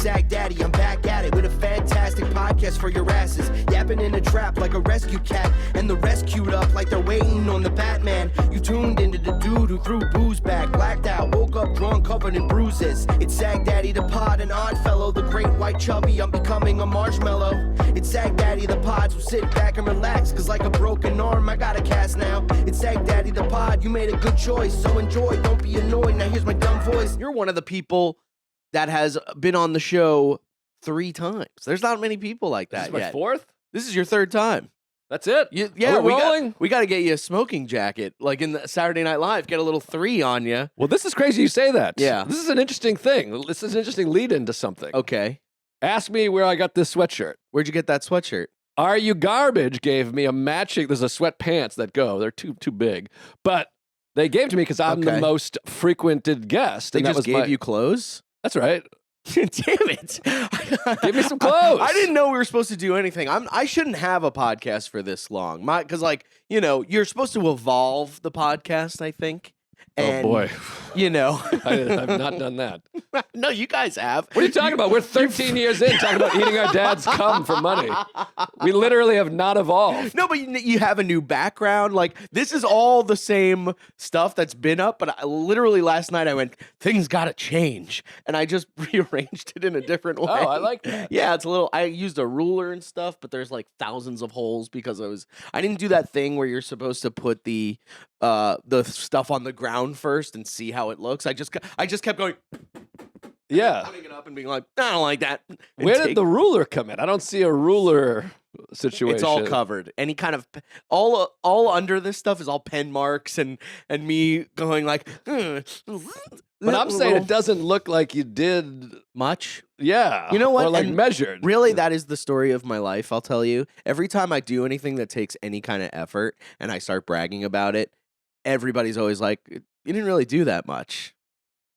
Sagdaddy, I'm back at it with a fantastic podcast for your asses. Yapping in a trap like a rescue cat, and the rest queued up like they're waiting on the Batman. You tuned into the dude who threw booze back, blacked out, woke up drunk, covered in bruises. It's Sagdaddy Da Pod, an odd fellow, the great white chubby, I'm becoming a marshmallow. It's Sagdaddy Da Pod, so sit back and relax, cause like a broken arm, I got a cast now. It's Sagdaddy Da Pod, you made a good choice, so enjoy, don't be annoyed. Now here's my dumb voice. You're one of the people that has been on the show 3 times. There's not many people like that yet. This is my 4th? This is your 3rd time. That's it? Yeah, rolling? We got to get you a smoking jacket, like in the Saturday Night Live. Get a little 3 on you. Well, this is crazy you say that. Yeah. This is an interesting thing. This is an interesting lead-in to something. Okay. Ask me where I got this sweatshirt. Where'd you get that sweatshirt? Are You Garbage gave me a matching. There's a sweatpants that go. They're too big. But they gave to me because I'm the most frequented guest. They and that just was gave you clothes? That's right. Damn it. Give me some clothes. I didn't know we were supposed to do anything. I shouldn't have a podcast for this long. Because, like, you know, you're supposed to evolve the podcast, I think. And, oh, boy. You know. I've not done that. No, you guys have. What are you talking about? We're 13 years in talking about eating our dad's cum for money. We literally have not evolved. No, but you have a new background. Like, this is all the same stuff that's been up. But literally last night I went, things got to change. And I just rearranged it in a different way. Oh, I like that. Yeah, it's a little, I used a ruler and stuff, but there's like thousands of holes because I didn't do that thing where you're supposed to put the stuff on the ground first and see how it looks. I just kept going. Yeah. Putting it up and being like, I don't like that. Where did the ruler come in? I don't see a ruler situation. It's all covered. Any kind of all under this stuff is all pen marks and me going like. But I'm saying it doesn't look like you did much. Yeah. You know what? Or like and measured. Really, that is the story of my life, I'll tell you. Every time I do anything that takes any kind of effort and I start bragging about it, everybody's always like, you didn't really do that much.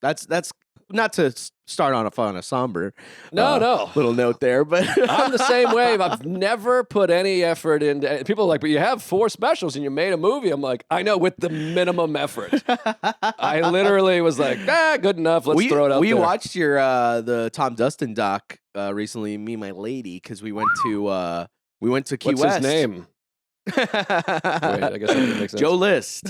That's not to start on a somber no little note there, but I'm the same way. I've never put any effort into. People are like, but you have 4 specials and you made a movie. I'm like, I know, with the minimum effort. I literally was like, good enough. Let's throw it out there. We watched your the Tom Dustin doc recently, me and my lady, because we went to Key West. What's his name? Wait, I guess that makes sense. Joe List.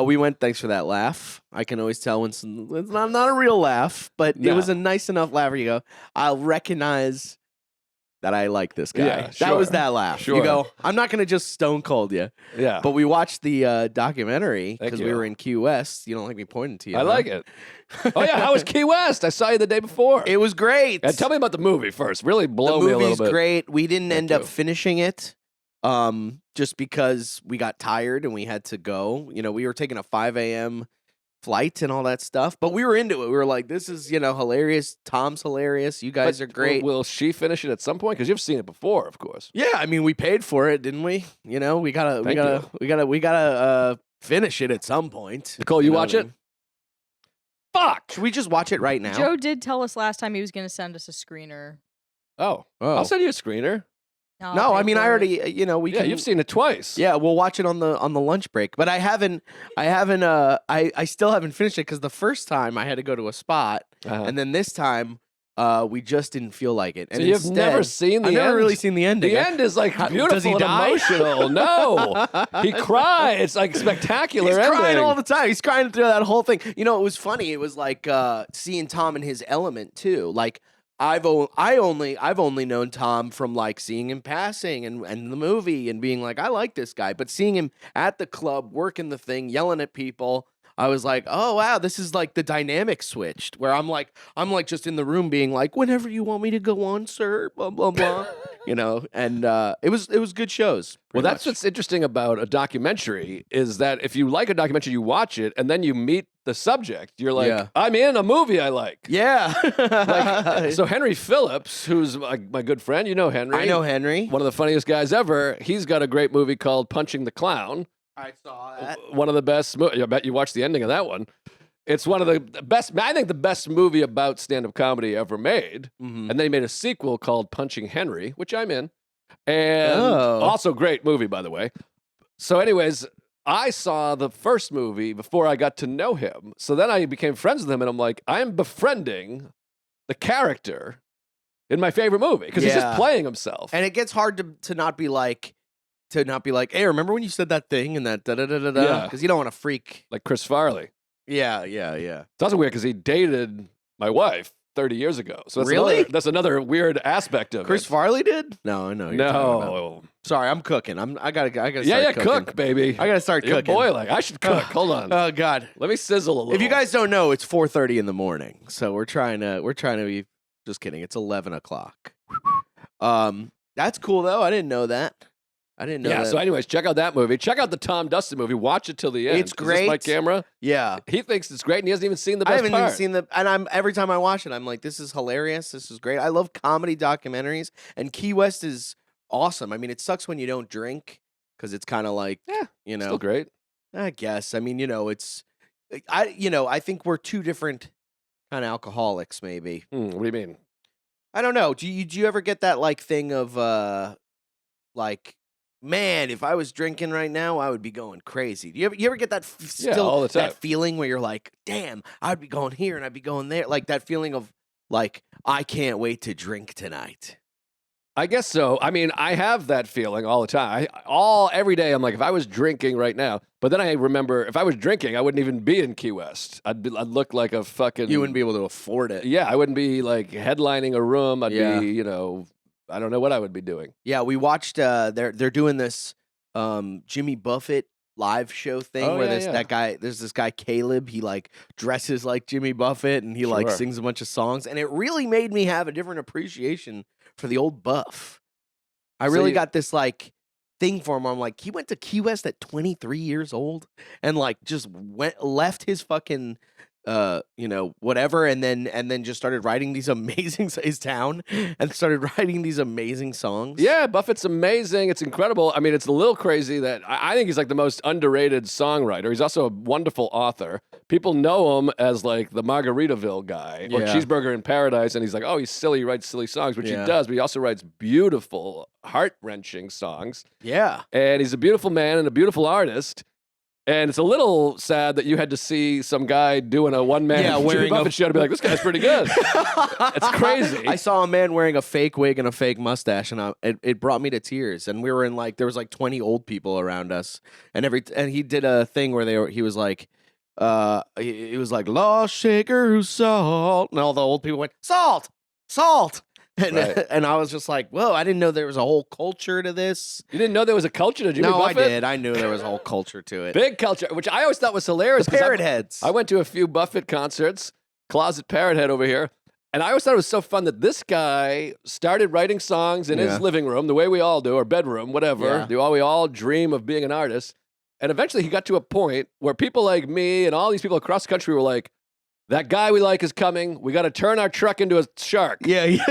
We went. Thanks for that laugh. I can always tell when it's not a real laugh, but it was a nice enough laugh where you go, I'll recognize that I like this guy. Yeah, That was that laugh. Sure. You go, I'm not going to just stone cold you. Yeah. But we watched the documentary because you. we were in Key West. You don't like me pointing to you. I like it. Oh, yeah. How was Key West? I saw you the day before. It was great. And tell me about the movie first. Really blow me a little bit. The movie's great. We didn't end up you. finishing it. Just because we got tired and we had to go. You know, we were taking a 5 a.m. flight and all that stuff, but we were into it. We were like, this is, hilarious. Tom's hilarious. You guys are great. Will she finish it at some point? Because you've seen it before, of course. Yeah, I mean, we paid for it, didn't we? We gotta finish it at some point. Nicole, you watch it? Fuck! Should we just watch it right now? Joe did tell us last time he was going to send us a screener. Oh. I'll send you a screener. No, I mean, I already, we can. You've seen it twice. Yeah, we'll watch it on the lunch break. But I still haven't finished it because the first time I had to go to a spot, and then this time we just didn't feel like it. And so you've never seen the end? I've never really seen the ending. The end is like beautiful does he and die? emotional. No, he cries. It's like spectacular. He's ending. crying all the time. He's crying through that whole thing. It was funny. It was like seeing Tom in his element too. Like. I've only known Tom from like seeing him passing and the movie and being like, I like this guy. But seeing him at the club, working the thing, yelling at people, I was like, oh wow, this is like the dynamic switched where I'm like just in the room being like, whenever you want me to go on, sir, blah blah blah. And it was good shows. Well, that's what's interesting about a documentary is that if you like a documentary, you watch it and then you meet the subject. You're like, I'm in a movie I like. Yeah. So Henry Phillips, who's my good friend, you know Henry. I know Henry. One of the funniest guys ever. He's got a great movie called Punching the Clown. I saw that. One of the best. I bet you watched the ending of that one. It's one of the best. I think the best movie about stand-up comedy ever made. Mm-hmm. And then he made a sequel called Punching Henry, which I'm in, and also great movie, by the way. So, anyways, I saw the first movie before I got to know him. So then I became friends with him, and I'm like, I'm befriending the character in my favorite movie because he's just playing himself. And it gets hard to not be like, hey, remember when you said that thing and that da-da-da-da-da? Yeah. Because you don't want to freak. Like Chris Farley. Yeah. It's also weird because he dated my wife 30 years ago. So that's another weird aspect of Chris it. Farley did? No, I know. Who you're talking about. No. Sorry, I'm cooking. I gotta start cooking. Cook, baby. I gotta start You're cooking. boiling. I should cook. Hold on. Oh God. Let me sizzle a little. If you guys don't know, it's 4:30 in the morning. So we're trying to be, just kidding. It's 11 o'clock. That's cool though. I didn't know that. Yeah, so anyways, check out that movie. Check out the Tom Dustin movie. Watch it till the end. It's great. Is this my camera? Yeah. He thinks it's great and he hasn't even seen the best I haven't part. even seen and every time I watch it, I'm like, this is hilarious. This is great. I love comedy documentaries, and Key West is awesome. I mean, it sucks when you don't drink because it's kind of like, Still great. I guess. I mean, I think we're two different kind of alcoholics, maybe. What do you mean? I don't know. Do you ever get that like thing of like, man, if I was drinking right now, I would be going crazy. Do you ever get that all the time. that feeling where you're like, damn, I'd be going here and I'd be going there, like that feeling of like, I can't wait to drink tonight. I guess so. I mean, I have that feeling all the time. Every day, I'm like, if I was drinking right now, but then I remember if I was drinking, I wouldn't even be in Key West. I'd look like a fucking. You wouldn't be able to afford it. Yeah, I wouldn't be like headlining a room. I'd be, I don't know what I would be doing. Yeah, we watched. They're doing this Jimmy Buffett live show thing where there's this guy Caleb. He like dresses like Jimmy Buffett and he like sings a bunch of songs, and it really made me have a different appreciation for the old Buff. I really got this like thing for him. I'm like, he went to Key West at 23 years old and like just left his fucking whatever, and then just started writing these amazing his town and started writing these amazing songs. Yeah, Buffett's amazing. It's incredible. I mean, it's a little crazy that I think he's like the most underrated songwriter. He's also a wonderful author. People know him as like the Margaritaville guy or Cheeseburger in Paradise, and he's like, oh, he's silly. He writes silly songs, which he does, but he also writes beautiful, heart-wrenching songs. Yeah. And he's a beautiful man and a beautiful artist. And it's a little sad that you had to see some guy doing a one-man Jimmy Buffett show to be like, this guy's pretty good. It's crazy. I saw a man wearing a fake wig and a fake mustache, and it brought me to tears. And we were in like, there was like 20 old people around us, and he did a thing where he was like, law shaker salt, and all the old people went, salt. And I was just like, whoa, I didn't know there was a whole culture to this. You didn't know there was a culture to Jimmy Buffett? No, I did. I knew there was a whole culture to it. Big culture, which I always thought was hilarious. The Parrot Heads. I went to a few Buffett concerts, closet Parrot Head over here, and I always thought it was so fun that this guy started writing songs in his living room, the way we all do, or bedroom, whatever. We all dream of being an artist. And eventually he got to a point where people like me and all these people across the country were like, that guy we like is coming. We got to turn our truck into a shark. Yeah.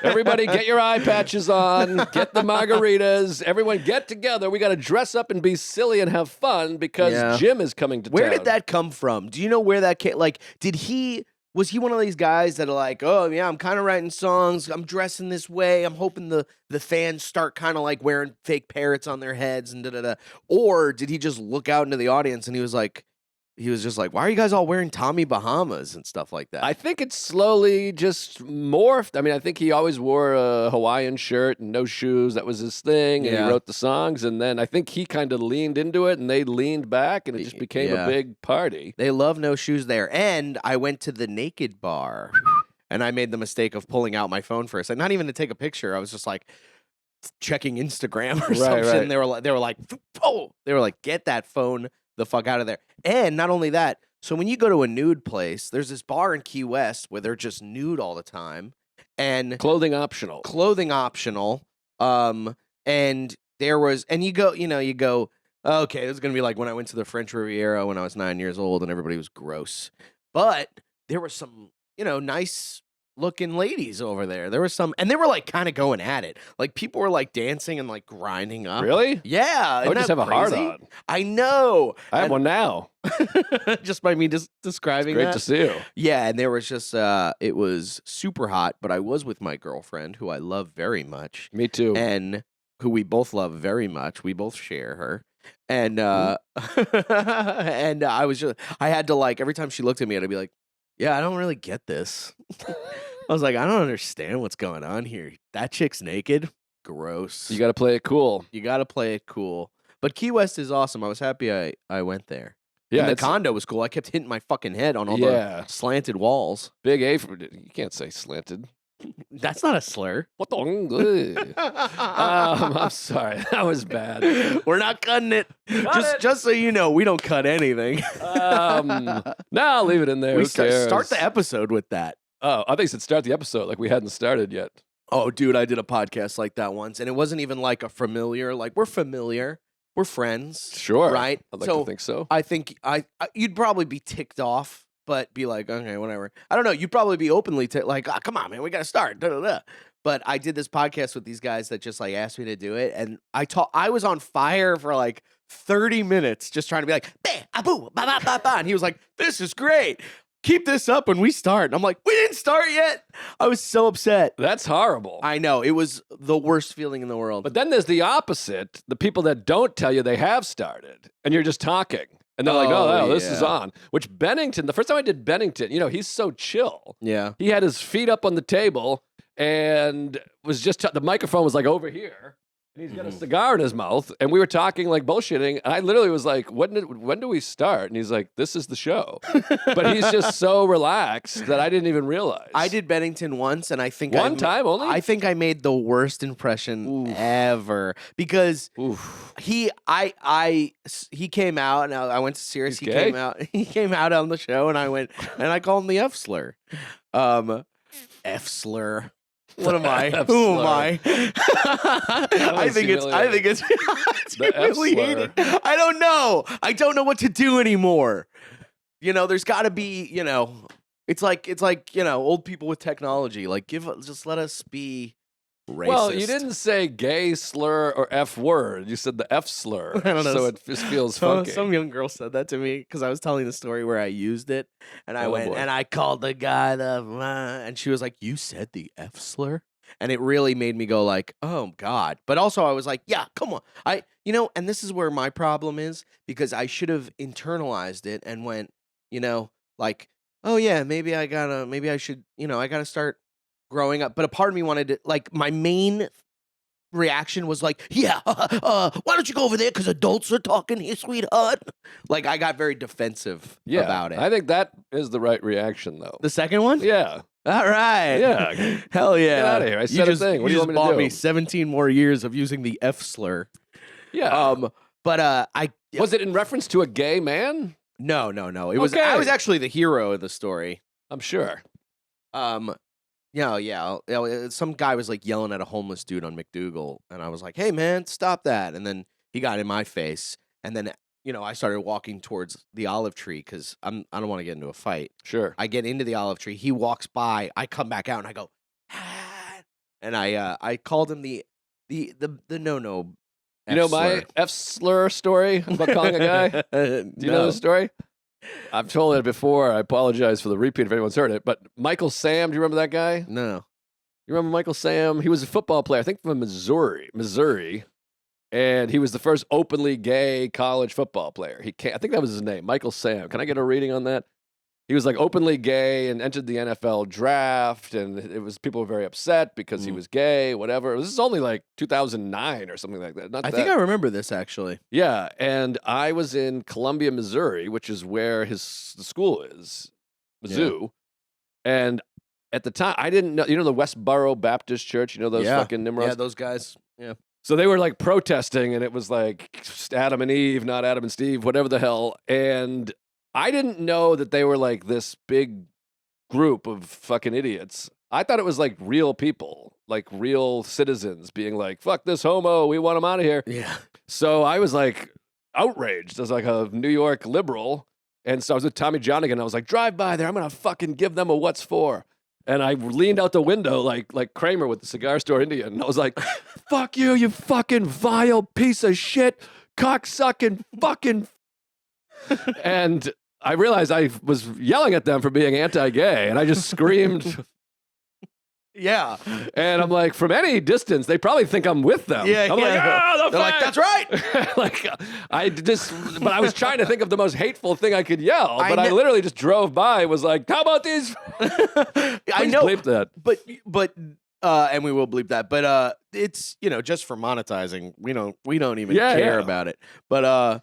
Everybody get your eye patches on. Get the margaritas. Everyone get together. We got to dress up and be silly and have fun because Jim is coming to town. Where did that come from? Do you know where that came? Like, was he one of these guys that are like, oh, yeah, I'm kind of writing songs. I'm dressing this way. I'm hoping the fans start kind of like wearing fake parrots on their heads and da-da-da. Or did he just look out into the audience and he was just like, why are you guys all wearing Tommy Bahamas and stuff like that? I think it's slowly just morphed. I mean, I think he always wore a Hawaiian shirt and no shoes. That was his thing. And he wrote the songs. And then I think he kind of leaned into it and they leaned back and it just became a big party. They love no shoes there. And I went to the Naked Bar and I made the mistake of pulling out my phone for a second. Not even to take a picture. I was just like checking Instagram or something. Right. They were like, get that phone the fuck out of there. And not only that, so when you go to a nude place, there's this bar in Key West where they're just nude all the time and clothing optional. And there was, and you go, okay, this is going to be like when I went to the French Riviera when I was 9 years old and everybody was gross. But there were some, nice looking ladies over there. There was some, and they were like kind of going at it. Like people were like dancing and like grinding up. Really? Yeah. I would just have a hard on. I know. I have one now. Just by me just describing Great to see you. Yeah, and there was just, it was super hot, but I was with my girlfriend, who I love very much. Me too. And who we both love very much. We both share her. And, and I had to like, every time she looked at me, I'd be like, yeah, I don't really get this. I was like, I don't understand what's going on here. That chick's naked. Gross. You got to play it cool. You got to play it cool. But Key West is awesome. I was happy I went there. Yeah, and the condo was cool. I kept hitting my fucking head on all the slanted walls. Big A for you can't say slanted. That's not a slur. What the? I'm sorry. That was bad. We're not cutting it. Just so you know, we don't cut anything. No, I'll leave it in there. We Who cares? start the episode with that. Oh, I think you should start the episode like we hadn't started yet. Oh, dude, I did a podcast like that once, and it wasn't even like a familiar. Like, we're familiar. We're friends. Sure. Right? I'd like to think so. I think you'd probably be ticked off, but be like, okay, whatever. I don't know. You'd probably be openly like, come on, man, we got to start. Da, da, da. But I did this podcast with these guys that just like asked me to do it, and I was on fire for like 30 minutes just trying to be like, ba, ba, ba, ba. And he was like, this is great. Keep this up when we start. And I'm like, we didn't start yet. I was so upset. That's horrible. I know. It was the worst feeling in the world. But then there's the opposite. The people that don't tell you they have started, and you're just talking. And they're like, no, this is on. Which Bennington, the first time I did Bennington, he's so chill. Yeah. He had his feet up on the table and was just, the microphone was like over here. And he's got a cigar in his mouth, and we were talking like bullshitting. And I literally was like, when do we start? And he's like, this is the show. But he's just so relaxed that I didn't even realize. I did Bennington once, and I think one time only. I think I made the worst impression ever because he came out, and I went to Sirius. He's gay? He came out on the show, and I went and I called him the F slur. F slur. What am I? Who am I? I think it's humiliating. I don't know. I don't know what to do anymore. There's got to be, it's like old people with technology. Like just let us be racist. Well, you didn't say gay slur or F word. You said the F slur. I don't know. So it just feels funky. Some young girl said that to me because I was telling the story where I used it, and I went and I called the guy and she was like, "You said the F slur," and it really made me go like, "Oh God!" But also I was like, "Yeah, come on, and this is where my problem is because I should have internalized it and went, like, oh yeah, maybe I should, I gotta start." Growing up, but a part of me wanted to, like, my main reaction was like, yeah, why don't you go over there because adults are talking here, sweetheart. Like, I got very defensive about it. I think that is the right reaction, though. The second one? Yeah. All right. Yeah. Hell yeah. Get out of here. I said a thing. What do you want me to do? You just bought me 17 more years of using the F slur. Yeah. But was it in reference to a gay man? No. It was. I was actually the hero of the story. I'm sure. Yeah. Some guy was like yelling at a homeless dude on McDougal, and I was like, "Hey, man, stop that!" And then he got in my face, and then I started walking towards the olive tree because I don't want to get into a fight. Sure. I get into the olive tree. He walks by. I come back out, and I go, ah! And I called him the no. You know my F slur story about calling a guy? Do you know the story? I've told it before. I apologize for the repeat if anyone's heard it. But Michael Sam, do you remember that guy? No. You remember Michael Sam? He was a football player, I think from Missouri. And he was the first openly gay college football player. I think that was his name, Michael Sam. Can I get a reading on that? He was like openly gay and entered the NFL draft, and people were very upset because he was gay, whatever. This is only like 2009 or something like that. I think I remember this actually. Yeah, and I was in Columbia, Missouri, which is where the school is, Mizzou. Yeah. And at the time, I didn't know, the Westboro Baptist Church, those fucking Nimrods? Yeah, those guys, yeah. So they were like protesting, and it was like Adam and Eve, not Adam and Steve, whatever the hell. And I didn't know that they were like this big group of fucking idiots. I thought it was like real people, like real citizens being like, fuck this homo, we want him out of here. Yeah. So I was like outraged as like a New York liberal. And so I was with Tommy Johnigan, and I was like, drive by there, I'm going to fucking give them a what's for. And I leaned out the window like Kramer with the cigar store Indian. And I was like, fuck you, you fucking vile piece of shit, cocksucking fucking. And I realized I was yelling at them for being anti-gay, and I just screamed Yeah. And I'm like, from any distance, they probably think I'm with them. Yeah, I'm like, the They're like, fag!" that's right. like, but I was trying to think of the most hateful thing I could yell, but I know- literally just drove by and was like, how about these? I Please know. bleep that. But and we will bleep that. But it's just for monetizing. We don't even care about it. But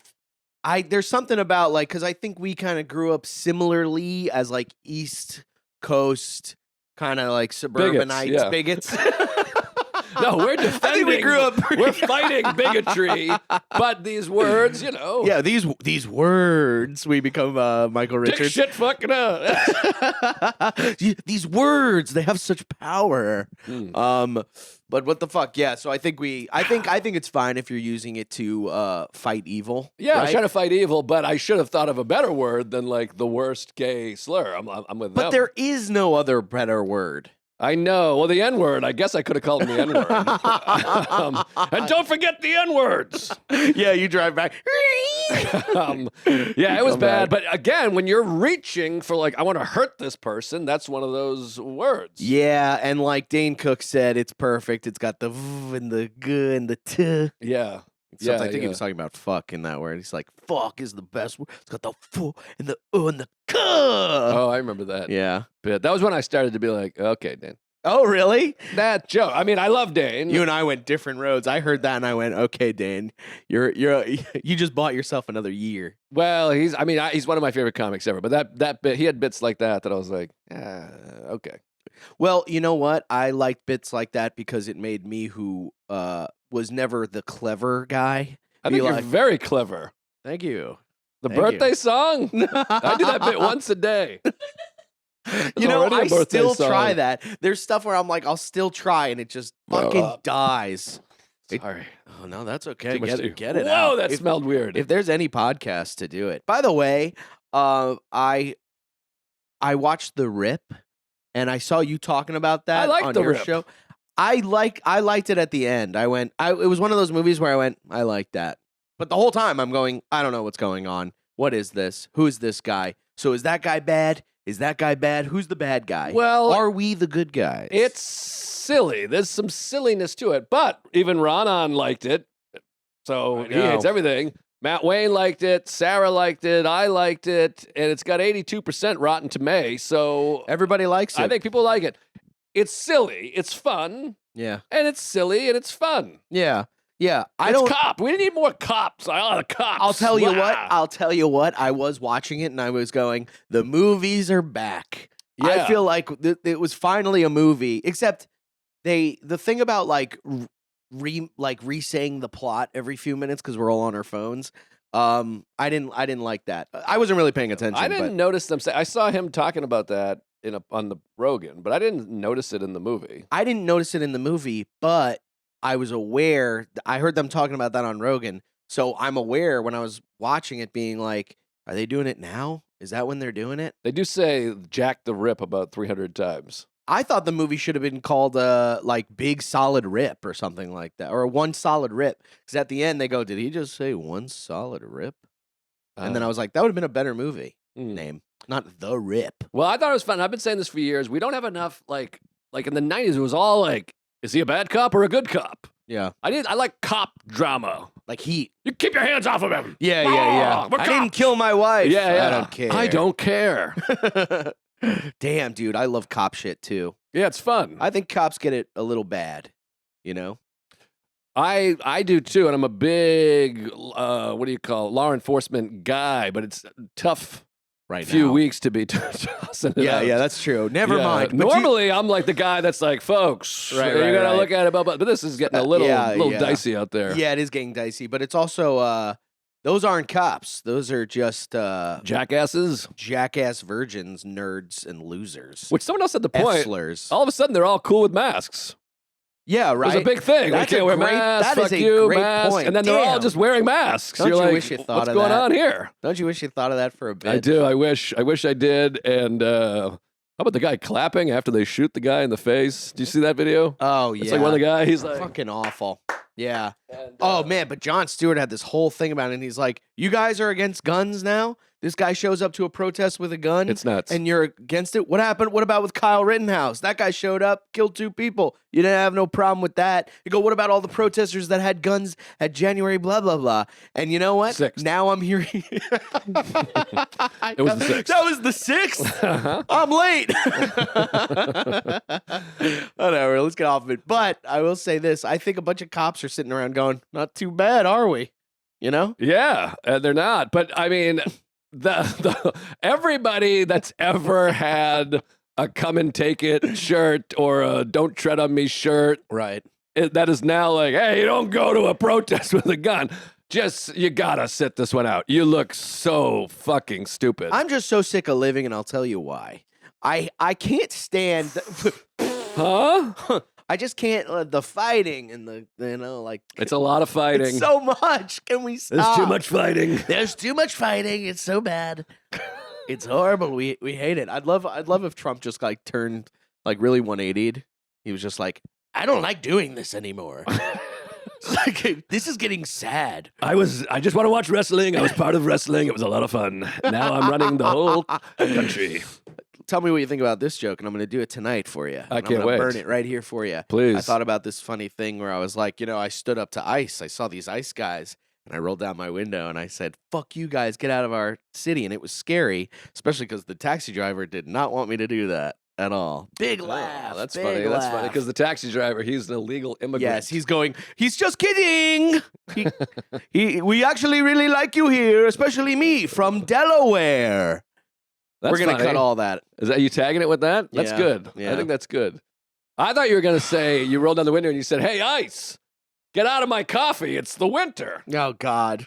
there's something about like because I think we kind of grew up similarly as like East Coast kind of like suburbanites bigots. No, we're I think defending. we grew up. We're fighting bigotry, but these words, Yeah, these words we become Michael dick Richards. shit fucking up. These words, they have such power. Mm. But what the fuck? Yeah, so I think it's fine if you're using it to fight evil. Yeah, I was right? trying to fight evil, but I should have thought of a better word than like the worst gay slur. I'm with them. But there is no other better word. I know. Well, the N word. I guess I could have called him the N word. And don't forget the N words. Yeah, you drive back. Yeah, it was bad. But again, when you're reaching for like, I want to hurt this person, that's one of those words. Yeah, and like Dane Cook said, it's perfect. It's got the v and the g and the t. Yeah. Except I think he was talking about fuck in that word. He's like, fuck is the best word. It's got the f and the and the k. Oh, I remember that. Yeah. Bit. That was when I started to be like, okay, Dane. Oh, really? That joke. I mean, I love Dane. You and I went different roads. I heard that and I went, okay, Dane, you just bought yourself another year. Well, he's one of my favorite comics ever. But that bit, he had bits like that I was like, okay. Well, you know what? I liked bits like that because it made me, who was never the clever guy, I think you're very clever. Thank you. The Thank birthday you. song? I do that bit once a day. You know, already a I birthday still song. try that. There's stuff where I'm like, I'll still try, and it just fucking dies. Sorry. Oh no, that's okay. Too much Get it Whoa, out. that smelled weird. If there's any podcast to do it. By the way, I watched The Rip, and I saw you talking about that liked on The your Rip. show. I liked it at the end. It was one of those movies where I went, I like that. But the whole time I'm going, I don't know what's going on. What is this? Who is this guy? So is that guy bad? Is that guy bad? Who's the bad guy? Well, are we the good guys? it's silly. There's some silliness to it. But even Ronan liked it. So I he know. hates everything. Matt Wayne liked it. Sarah liked it. I liked it. And it's got 82% Rotten Tomatoes. So Everybody likes it. I think people like it. It's silly. It's fun. Yeah. And it's silly and it's fun. Yeah. Yeah. It's cop. We need more cops. A lot of cops. I'll tell you Wow. what. I was watching it and I was going, the movies are back. Yeah. I feel like it was finally a movie, except the thing about like re-saying the plot every few minutes because we're all on our phones. I didn't like that. I wasn't really paying attention. I didn't notice them say. I saw him talking about that on the Rogan, but I didn't notice it in the movie. I didn't notice it in the movie, but I was aware. I heard them talking about that on Rogan, so I'm aware when I was watching it, being like, "Are they doing it now? Is that when they're doing it?" They do say Jack the Rip about 300 times. I thought the movie should have been called like Big Solid Rip or something like that, or One Solid Rip. Because at the end they go, "Did he just say One Solid Rip?" And then I was like, "That would have been a better movie name, not The Rip." Well, I thought it was fun. I've been saying this for years. We don't have enough like in the 90s. It was all like, is he a bad cop or a good cop? Yeah, I like cop drama. like Heat. You keep your hands off of him. Yeah. we're I didn't cops. kill my wife. Yeah. I don't care. I don't care. Damn, dude, I love cop shit too. Yeah, it's fun. I think cops get it a little bad, you know? I do too, and I'm a big law enforcement guy, but it's tough Right few now. weeks to be tossing it out. Yeah, that's true. Never Yeah. mind. But Normally, I'm like the guy that's like, folks, Right, you right, gotta right. look at it, but this is getting a little yeah. dicey out there. Yeah, it is getting dicey, but it's also those aren't cops. Those are just Jackasses. jackass virgins, nerds, and losers. Which someone else said the point. F-slurs. All of a sudden, they're all cool with masks. Yeah, right. It was a big thing. That's we a can't wear great- masks. that Fuck is a you, great masks. point. And then they're all Damn. just wearing masks. Don't You're you like, wish you thought what's of going that? on here? Don't you wish you thought of that for a bit? I do. I wish I did. And how about the guy clapping after they shoot the guy in the face? Do you see that video? Oh, yeah. It's like one of the guys. He's like, fucking awful. Yeah. and, Oh man, but Jon Stewart had this whole thing about it, and he's like, "You guys are against guns now? This guy shows up to a protest with a gun. It's nuts. And you're against it. What happened? What about with Kyle Rittenhouse? That guy showed up, killed 2 people. You didn't have no problem with that. You go, what about all the protesters that had guns at January, blah, blah, blah. And you know what? 6th. Now I'm hearing. It was the 6th. That was the 6th? I'm late. Whatever, let's get off of it. But I will say this. I think a bunch of cops are sitting around going, not too bad, are we? You know? Yeah, they're not. But I mean, the everybody that's ever had a come and take it shirt or a don't tread on me shirt, Right. that is now like, hey, you don't go to a protest with a gun. Just, you gotta sit this one out. You look so fucking stupid. I'm just so sick of living, and I'll tell you why. I can't stand. Huh? I just can't the fighting and the like. It's a lot of fighting. It's so much. Can we stop? There's too much fighting. There's too much fighting. It's so bad. It's horrible. We hate it. I'd love if Trump just like turned like really 180'd. He was just like, I don't like doing this anymore. It's like, this is getting sad. I just want to watch wrestling. I was part of wrestling. It was a lot of fun. Now I'm running the whole country. Tell me what you think about this joke, and I'm going to do it tonight for you. I And can't I'm wait. gonna burn it right here for you. Please. I thought about this funny thing where I was like, I stood up to ICE. I saw these ICE guys, and I rolled down my window, and I said, fuck you guys, get out of our city. And it was scary, especially because the taxi driver did not want me to do that at all. Big laugh. That's big funny. That's funny laugh. because the taxi driver, he's an illegal immigrant. Yes, he's going, he's just kidding. We actually really like you here, especially me from Delaware. That's We're going to funny. cut all that. Is that you tagging it with that? That's Yeah, good. I yeah. think that's good. I thought you were going to say, you rolled down the window and you said, hey, ICE, get out of my coffee. It's the winter. Oh, God.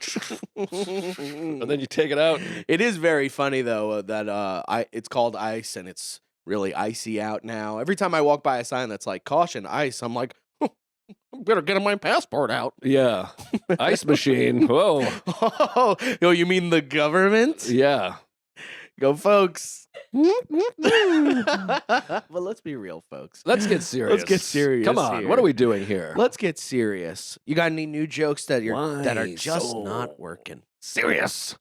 And then you take it out. It is very funny, though, that it's called ice, and it's really icy out now. Every time I walk by a sign that's like, caution, ice, I'm like, I better get my passport out. Yeah. Ice machine. Whoa. Oh, you mean the government? Yeah. Go, folks. But let's be real, folks. Let's get serious. Let's get serious Come on. here. What are we doing here? Let's get serious. You got any new jokes that are Why just so not working? serious?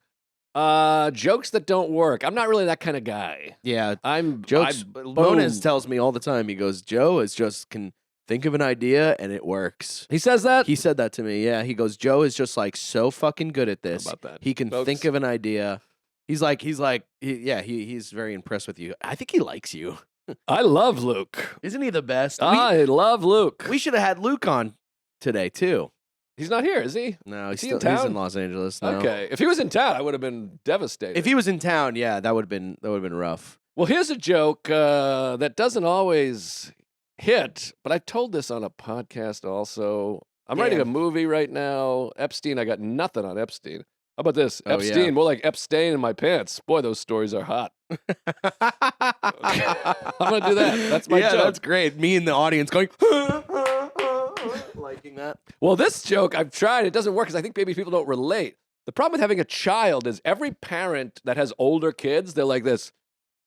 Jokes that don't work. I'm not really that kind of guy. Yeah, I'm jokes. boom. Bonas tells me all the time. He goes, Joe is just can think of an idea and it works. He says that? He said that to me. Yeah, he goes, Joe is just like so fucking good at this. How about that, He can folks? think of an idea. He's very impressed with you. I think he likes you. I love Luke. Isn't he the best? I love Luke. We should have had Luke on today too. He's not here, is he? No, Is he he's in town? in Los Angeles now. Okay. If he was in town, I would have been devastated. If he was in town, yeah, that would have been rough. Well, here's a joke that doesn't always hit, but I told this on a podcast also. I'm writing a movie right now. Epstein, I got nothing on Epstein. How about this? Oh, Epstein, yeah. more like Epstein in my pants. Boy, those stories are hot. I'm going to do that. That's my yeah, joke. that's great. Me in the audience going, liking that. Well, this joke, I've tried. It doesn't work because I think maybe people don't relate. The problem with having a child is every parent that has older kids, they're like this.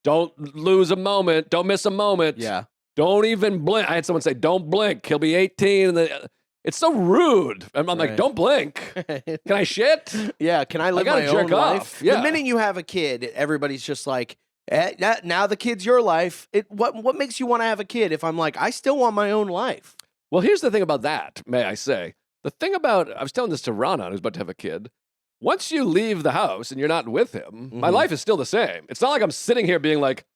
Don't lose a moment. Don't miss a moment. Yeah. Don't even blink. I had someone say, don't blink. He'll be 18. And it's so rude. I'm like, Right. don't blink. Can I shit? Yeah, can I live gotta my jerk own off. life? Yeah. The minute you have a kid, everybody's just like, now the kid's your life. What makes you want to have a kid if I'm like, I still want my own life? Well, here's the thing about that, may I say. The thing about, I was telling this to Rana, who's about to have a kid. Once you leave the house and you're not with him, my Mhm. life is still the same. It's not like I'm sitting here being like,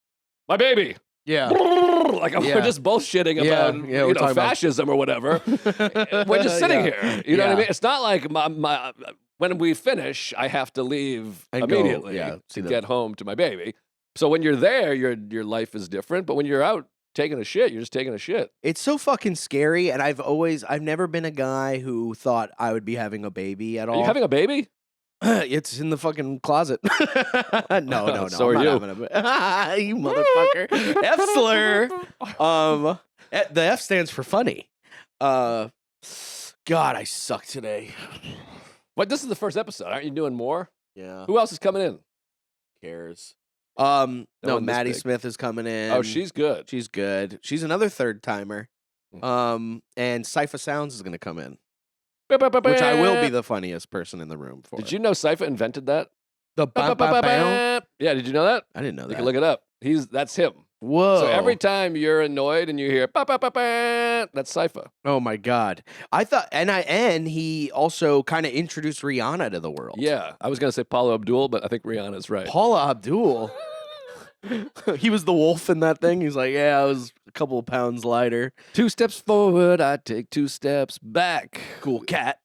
my baby. Yeah. Like Yeah. we're just bullshitting Yeah, about yeah, we're talking about- fascism or whatever. We're just sitting here. You know what I Yeah. mean? It's not like my when we finish, I have to leave And go, immediately yeah, see to them. get home to my baby. So when you're there, your life is different. But when you're out taking a shit, you're just taking a shit. It's so fucking scary, and I've never been a guy who thought I would be having a baby at all. Are you having a baby? It's in the fucking closet. No. So I'm are not you. having a you motherfucker. F slur. The F stands for funny. God, I suck today. What? This is the first episode. Aren't you doing more? Yeah. Who else is coming in? Cares? No No, one this Maddie big. Smith is coming in. Oh, she's good. she's good. She's another third timer. And Cypher Sounds is gonna come in, which I will be the funniest person in the room for. Did you know Cypher invented that? The ba-ba-ba-bow? Yeah, did you know that? I didn't know You that. can look it up. That's him. Whoa. So every time you're annoyed and you hear ba-ba-ba-ba, that's Cypher. Oh my God. I thought and he also kind of introduced Rihanna to the world. Yeah. I was gonna say Paula Abdul, but I think Rihanna's right. Paula Abdul. He was the wolf in that thing. He's like, yeah, I was a couple of pounds lighter. 2 steps forward, I take 2 steps back. Cool cat.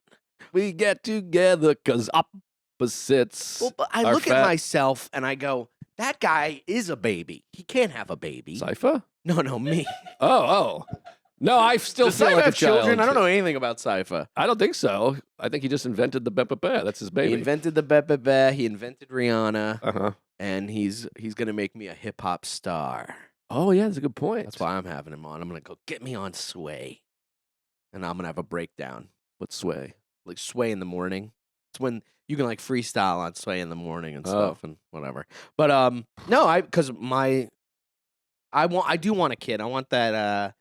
We get together because opposites. Well, but I are look fat. at myself and I go, that guy is a baby. He can't have a baby. Cypher? No, me. Oh. No, I still Does feel Cypher like a have child. children? I don't know anything about Cypher. I don't think so. I think he just invented the ba-ba-ba. That's his baby. He invented the ba-ba-ba. He invented Rihanna. Uh-huh. And he's gonna make me a hip hop star. Oh, yeah, that's a good point. That's why I'm having him on. I'm gonna go get me on Sway, and I'm gonna have a breakdown. What's Sway? Like Sway in the morning. It's when you can like freestyle on Sway in the morning and stuff and whatever. But no, I do want a kid. I want that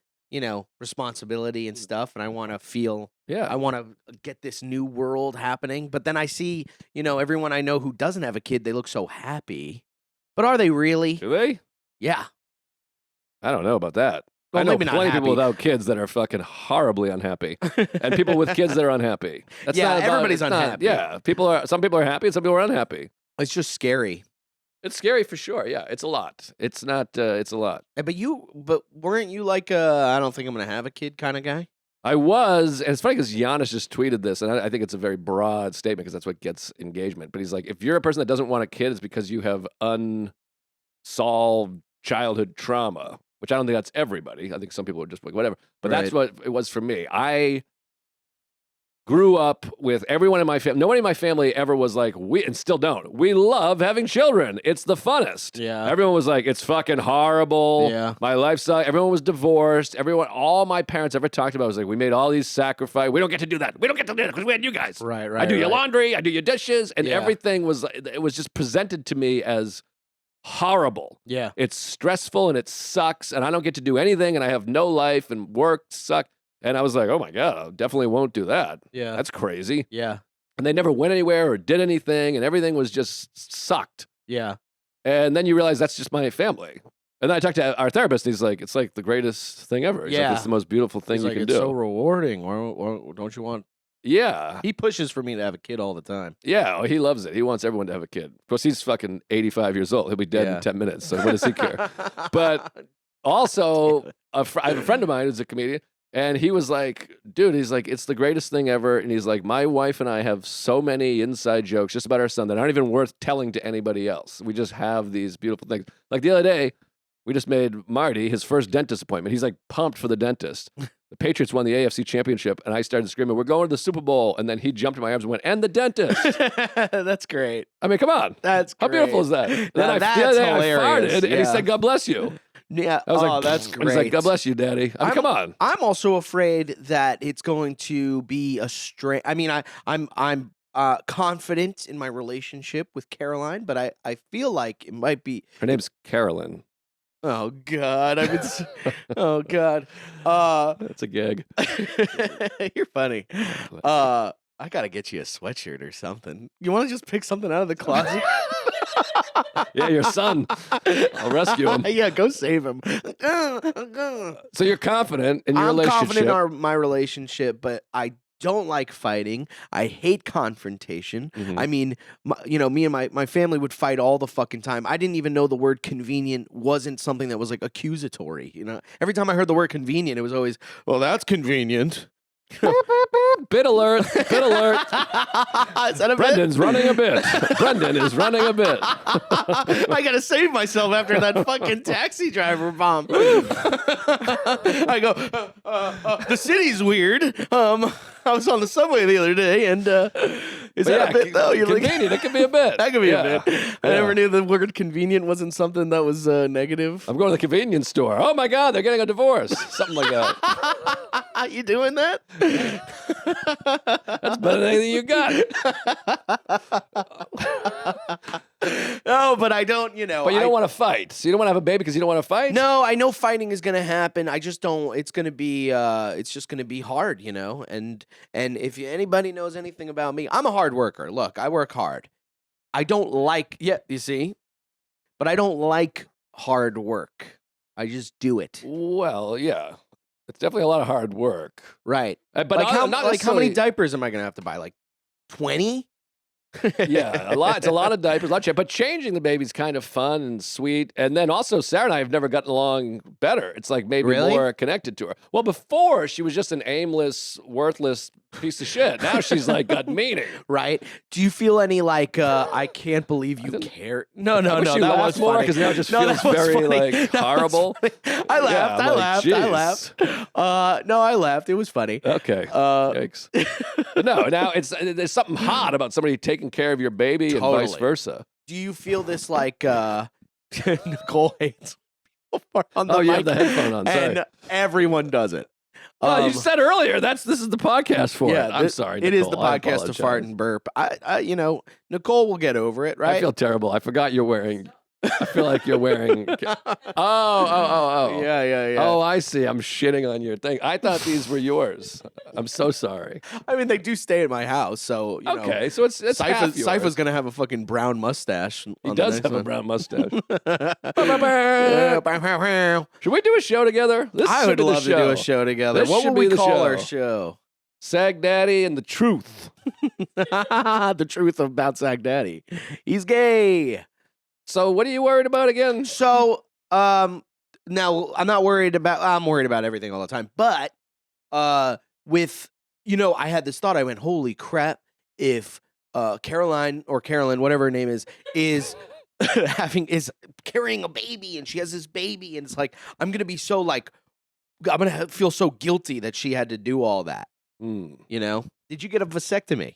responsibility and stuff, and I want to feel. Yeah. I want to get this new world happening. But then I see, everyone I know who doesn't have a kid, they look so happy. But are they really? Do they? Yeah. I don't know about that. Well, I know maybe not plenty of people happy. without kids that are fucking horribly unhappy, and people with kids that are unhappy. That's Yeah, not about, everybody's it's not- unhappy. yeah, some people are happy, and some people are unhappy. It's just scary. It's scary for sure. Yeah, it's a lot. It's not. It's a lot. But weren't you like I don't think I'm gonna have a kid kind of guy? I was, and it's funny because Giannis just tweeted this, and I think it's a very broad statement because that's what gets engagement. But he's like, if you're a person that doesn't want a kid, it's because you have unsolved childhood trauma, which I don't think that's everybody. I think some people are just like, whatever. But that's what it was for me. I grew up with everyone in my family. Nobody in my family ever was like, and still don't. We love having children. It's the funnest. Yeah. Everyone was like, it's fucking horrible. Yeah. My life sucks. Everyone was divorced. All my parents ever talked about was like, we made all these sacrifices. We don't get to do that. We don't get to do that because we had you guys. Right. I do your laundry. I do your dishes. And Yeah. everything it was just presented to me as horrible. Yeah. It's stressful and it sucks. And I don't get to do anything. And I have no life and work sucks. And I was like, oh my God, I definitely won't do that. Yeah. That's crazy. Yeah. And they never went anywhere or did anything. And everything was just sucked. Yeah. And then you realize that's just my family. And then I talked to our therapist, and he's like, it's like the greatest thing ever. He's like, Yeah. it's the most beautiful thing He's you like, can it's do. so rewarding. Why don't you want? Yeah. He pushes for me to have a kid all the time. Yeah. He loves it. He wants everyone to have a kid. Of course, he's fucking 85 years old. He'll be dead Yeah. in 10 minutes. So what does he care? But also, I have a friend of mine who's a comedian. And he was like, dude, he's like, it's the greatest thing ever. And he's like, my wife and I have so many inside jokes just about our son that aren't even worth telling to anybody else. We just have these beautiful things. Like the other day, we just made Marty his first dentist appointment. He's like pumped for the dentist. The Patriots won the AFC championship. And I started screaming, we're going to the Super Bowl. And then he jumped in my arms and went, and the dentist. That's great. I mean, come on. That's How great. beautiful is that? Then Now, the other day I hilarious. farted, and he Yeah. said, God bless you. Yeah. I was like, that's and great. he's like, God bless you, Daddy. I mean, come on. I'm also afraid that it's going to be a strain. I mean, I'm confident in my relationship with Caroline, but I feel like it might be. Her name's Carolyn. Oh God, oh God. That's a gag. You're funny. I gotta get you a sweatshirt or something. You want to just pick something out of the closet? Yeah, your son. I'll rescue him. Yeah, go save him. So you're confident in your I'm relationship. confident in my relationship, but I don't like fighting. I hate confrontation. Mhm. I mean, me and my family would fight all the fucking time. I didn't even know the word convenient wasn't something that was like accusatory. Every time I heard the word convenient, it was always, well, that's convenient. Bit alert. Bit alert. Is that a bit? Brendan's running a bit. Brendan is running a bit. I gotta save myself after that fucking taxi driver bomb. I go, the city's weird. I was on the subway the other day, and is that a bit though? You're like, convenient. It could be a bit. that could be Yeah. a bit. I never knew the word convenient wasn't something that was negative. I'm going to the convenience store. Oh my God, they're getting a divorce. Something like that. You doing that? That's better than anything you got. No, but I don't. But you don't want to fight. So you don't want to have a baby because you don't want to fight? No, I know fighting is gonna happen. I just don't. It's gonna be. It's just gonna be hard, And if anybody knows anything about me, I'm a hard worker. Look, I work hard, I don't like. Yeah, you see, but I don't like hard work. I just do it. Well, yeah. It's definitely a lot of hard work. Right. But like, how many necessarily- diapers am I going to have to buy? Like 20? Yeah, a lot. It's a lot of diapers, but changing the baby's kind of fun and sweet. And then also, Sarah and I have never gotten along better. It's like maybe Really? more connected to her. Well, before she was just an aimless, worthless piece of shit. Now she's like got meaning. Right? Do you feel any like I can't believe you care? No. I wish you that laughed was more funny. because now it just No, feels that was very funny. like That was horrible. funny. I laughed. Yeah, I I'm laughed. like, I laughed. No, I laughed. It was funny. Okay. Yikes. But no, now there's something hot about somebody taking care of your baby and vice Totally. versa. Do you feel this like Nicole hates on the Oh, you mic, have the headphone on. Sorry. and everyone does it. Well, you said earlier this is the podcast for yeah, it. I'm sorry, It is the Nicole. I podcast to fart apologize. and burp. I Nicole will get over it, right? I feel terrible. I forgot you're wearing. I feel like you're wearing. Oh. Yeah. Oh, I see. I'm shitting on your thing. I thought these were yours. I'm so sorry. I mean, they do stay at my house, so you Okay, know. so it's half yours. Cypher's gonna have a fucking brown mustache. He does have a brown mustache. mustache. Should we do a show together? This I should would be the love to do a show together. This What should would we be the call show. our show? Sagdaddy and the Truth. The truth about Sagdaddy. He's gay. So what are you worried about again? So, now I'm worried about everything all the time, but with I had this thought. I went, holy crap! If Caroline or Carolyn, whatever her name is is carrying a baby, and she has this baby, and it's like I'm gonna be so like I'm gonna feel so guilty that she had to do all that. Did you get a vasectomy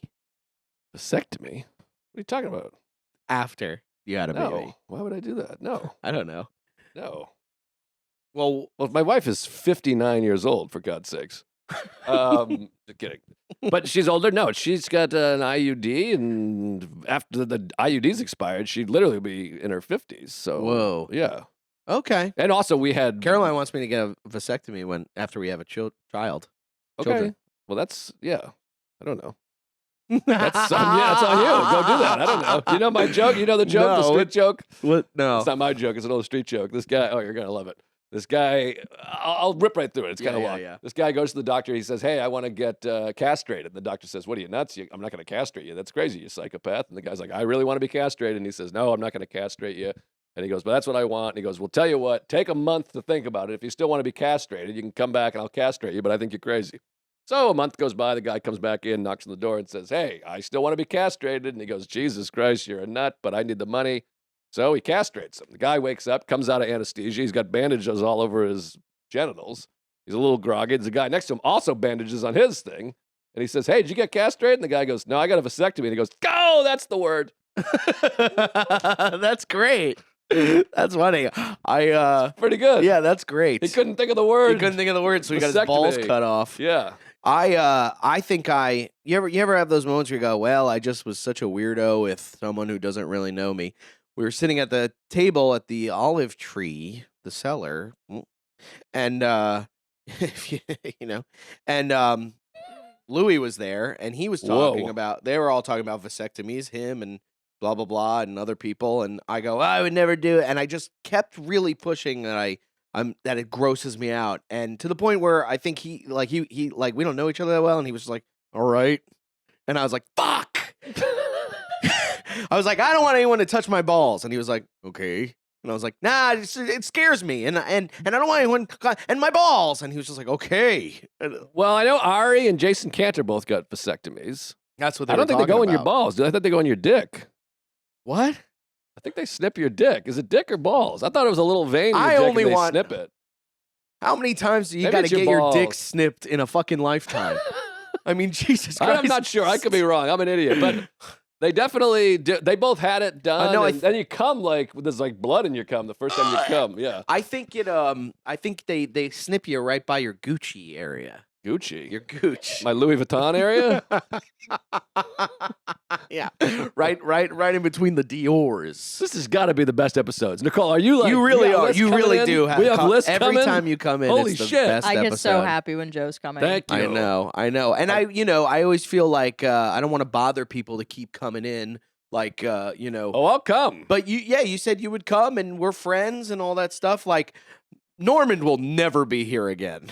Vasectomy? What are you talking about? after you had a baby? No. Why would I do that? No. I don't know. No. Well, My wife is 59 years old, for God's sakes. Just kidding. But she's older. No, she's got an IUD, and after the IUD's expired, she'd literally be in her 50s. So, Whoa. Yeah. okay. And also, we had Caroline wants me to get a vasectomy after we have a child. Okay. children. Well, I don't know. That's on you. Go do that. I don't know. You know my joke? You know the joke? The No. street joke? What? No. It's not my joke. It's an old street joke. This guy, you're going to love it. This guy, I'll rip right through it. It's kind of long. Yeah. This guy goes to the doctor. He says, hey, I want to get castrated. The doctor says, what are you, nuts? I'm not going to castrate you. That's crazy, you psychopath. And the guy's like, I really want to be castrated. And he says, no, I'm not going to castrate you. And he goes, but that's what I want. And he goes, well, tell you what, take a month to think about it. If you still want to be castrated, you can come back and I'll castrate you, but I think you're crazy. So a month goes by, the guy comes back in, knocks on the door and says, hey, I still want to be castrated. And he goes, Jesus Christ, you're a nut, but I need the money. So he castrates him. The guy wakes up, comes out of anesthesia. He's got bandages all over his genitals. He's a little groggy. There's a guy next to him also bandages on his thing. And he says, hey, did you get castrated? And the guy goes, no, I got a vasectomy. And he goes, go, that's the word. That's great. That's funny. Pretty good. Yeah, that's great. He couldn't think of the word. He couldn't think of the word, so he got his balls Vasectomy. cut off. Yeah. I think you ever have those moments where you go, well, I just was such a weirdo with someone who doesn't really know me. We were sitting at the table at the Olive Tree, the cellar, and and Louis was there, and he was talking Whoa. about. They were all talking about vasectomies, him and blah blah blah, and other people. And I go, I would never do it, and I just kept really pushing that that it grosses me out, and to the point where I think he we don't know each other that well, and he was just like, all right, and I was like, fuck. I was like, I don't want anyone to touch my balls, and he was like, okay, and I was like, nah, it scares me, and I don't want anyone and my balls, and he was just like, okay. Well, I know Ari and Jason Cantor both got vasectomies. That's what they I don't were think they go talking in your about. balls. I thought they go in your dick. What? I think they snip your dick. Is it dick or balls? I thought it was a little vein in your I dick only and they want- snip it. How many times do you Maybe got to it's your get your dick balls. snipped in a fucking lifetime? I mean, Jesus Christ. I'm not sure. I could be wrong. I'm an idiot. But they definitely they both had it done. know, and then you come there's like blood in your cum the first time you come. Yeah. I think they snip you right by your Gucci area. Gucci. Your gooch. My Louis Vuitton area? Yeah. Right in between the Dior's. This has got to be the best episodes. Nicole, are you like You really got are. lists You coming really in? do have We have lists every coming? time you come in. Holy it's the shit. best I get so episode. happy when Joe's coming. Thank you. I know. And I always feel like I don't want to bother people to keep coming in Like, you know. Oh, I'll come. But you said you would come and we're friends and all that stuff. Like, Norman will never be here again.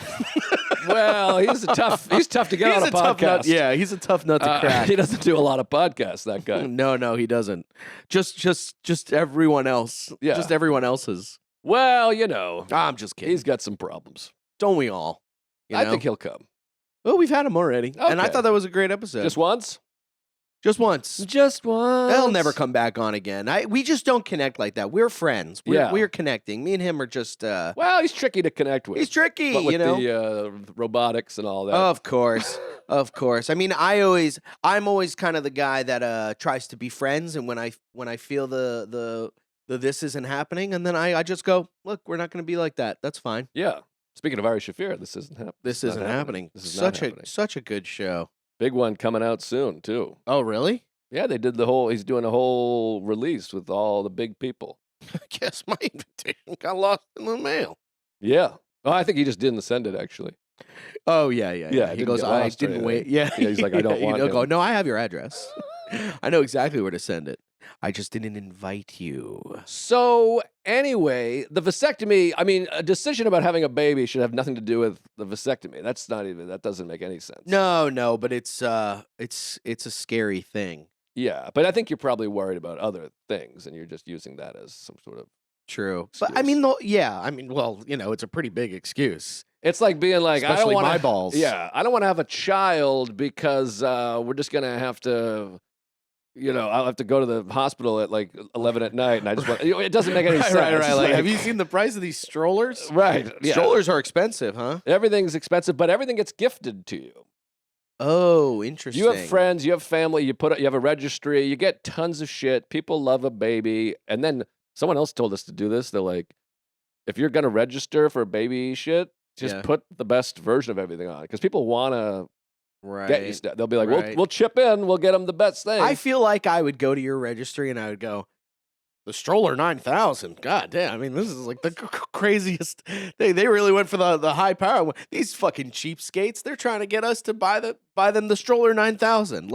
Well, he's tough to get on a podcast. Yeah, he's a tough nut to crack. He doesn't do a lot of podcasts, that guy. No, he doesn't. Just everyone else. Yeah. Just everyone else's. Well, you know. I'm just kidding. He's got some problems. Don't we all? I think he'll come. Well, we've had him already. Okay. And I thought that was a great episode. Just once? Just once. Just once. They'll never come back on again. We just don't connect like that. We're friends. We're connecting. Me and him are just. Well, he's tricky to connect with. He's tricky, but with you know. The robotics and all that. Of course, of course. I mean, I'm always kind of the guy that tries to be friends, and when I feel the this isn't happening, and then I just go, look, we're not going to be like that. That's fine. Yeah. Speaking of Ari Shafir, this isn't happening. This isn't happening. This is such a good show. Big one coming out soon too. Oh, really? Yeah, they did he's doing a whole release with all the big people. I guess my invitation got lost in the mail. Yeah. Oh, I think he just didn't send it actually. Oh, yeah. He goes, I didn't wait. Yeah. He's like, I don't want to him. go, no, I have your address. I know exactly where to send it. I just didn't invite you. So anyway, the vasectomy, I mean, a decision about having a baby should have nothing to do with the vasectomy. That doesn't make any sense. No, but it's a scary thing. Yeah, but I think you're probably worried about other things and you're just using that as some sort of true. excuse. But well, you know, it's a pretty big excuse. It's like being like, especially I don't want my balls. Yeah, I don't want to have a child because we're just gonna have to. You know, I'll have to go to the hospital at like 11 at night, and I just want. It doesn't make any sense. Right. Like, have you seen the price of these strollers? Right. Yeah. Strollers are expensive, huh? Everything's expensive, but everything gets gifted to you. Oh, interesting. You have friends, you have family, you have a registry, you get tons of shit. People love a baby, and then someone else told us to do this. They're like, if you're gonna register for baby shit, just put the best version of everything on, because people want to. Right. Get you stuff. They'll be like, we'll chip in. We'll get them the best thing. I feel like I would go to your registry and I would go, the stroller 9,000. God damn. I mean, this is like the craziest. They really went for the high power. These fucking cheapskates. They're trying to get us to buy them the stroller 9,000.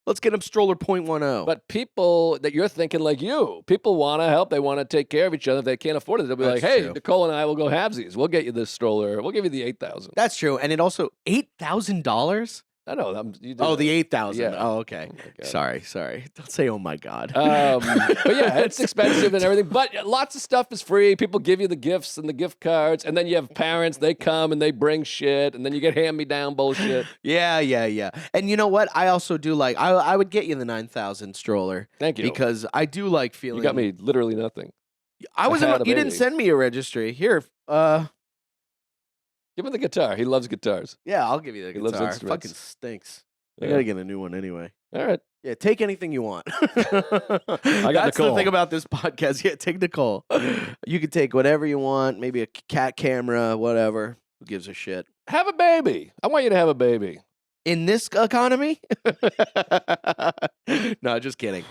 Let's get them stroller 0.10. But people that you're thinking like you, people want to help. They want to take care of each other. If they can't afford it, they'll be like, hey, true. Nicole and I will go halvesies. We'll get you this stroller. We'll give you the 8,000. That's true. And it also, $8,000? I know. The 8,000. Yeah. Oh, okay. Oh Sorry. Don't say, oh my God. But yeah, it's expensive and everything. But lots of stuff is free. People give you the gifts and the gift cards. And then you have parents. They come and they bring shit. And then you get hand-me-down bullshit. Yeah. And you know what? I also do like, I would get you the 9,000 stroller. Thank you. Because I do like feeling. You got me literally nothing. You didn't send me a registry. Here, give him the guitar. He loves guitars. Yeah, I'll give you the He loves guitar. It instruments. fucking stinks. Yeah. I gotta get a new one anyway. All right. Yeah, take anything you want. That's the thing about this podcast. Yeah, take Nicole. You can take whatever you want. Maybe a cat camera, whatever. Who gives a shit? Have a baby. I want you to have a baby. In this economy? No, just kidding.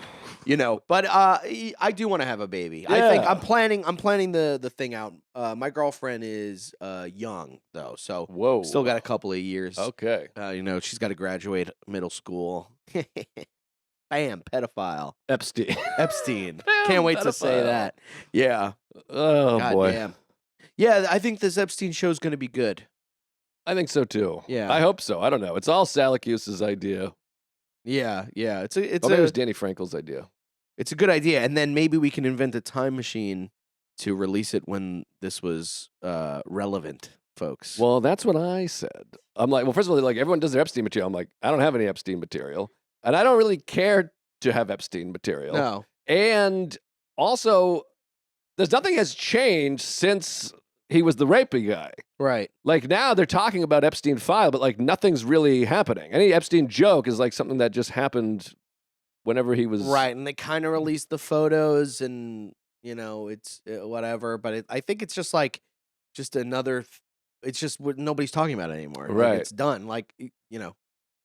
You know, but I do want to have a baby. Yeah. I think I'm planning the thing out. My girlfriend is young though, so still got a couple of years. Okay. You know, she's got to graduate middle school. Bam, pedophile. Epstein. Can't wait to say that. Yeah. Oh God boy. Damn. Yeah, I think this Epstein show is going to be good. I think so too. Yeah. I hope so. I don't know. It's all Salacuse's idea. Yeah. It's maybe it was Danny Frankel's idea. It's a good idea, and then maybe we can invent a time machine to release it when this was relevant, folks. Well, that's what I said. I'm like, well, first of all, like everyone does their Epstein material. I'm like, I don't have any Epstein material, and I don't really care to have Epstein material. No. And also, there's nothing has changed since he was the rapey guy. Right. Like now they're talking about Epstein file, but like nothing's really happening. Any Epstein joke is like something that just happened whenever he was right, and they kind of released the photos, and you know it's whatever. But I think it's just like another. It's just nobody's talking about it anymore. Right, like, it's done. Like you know,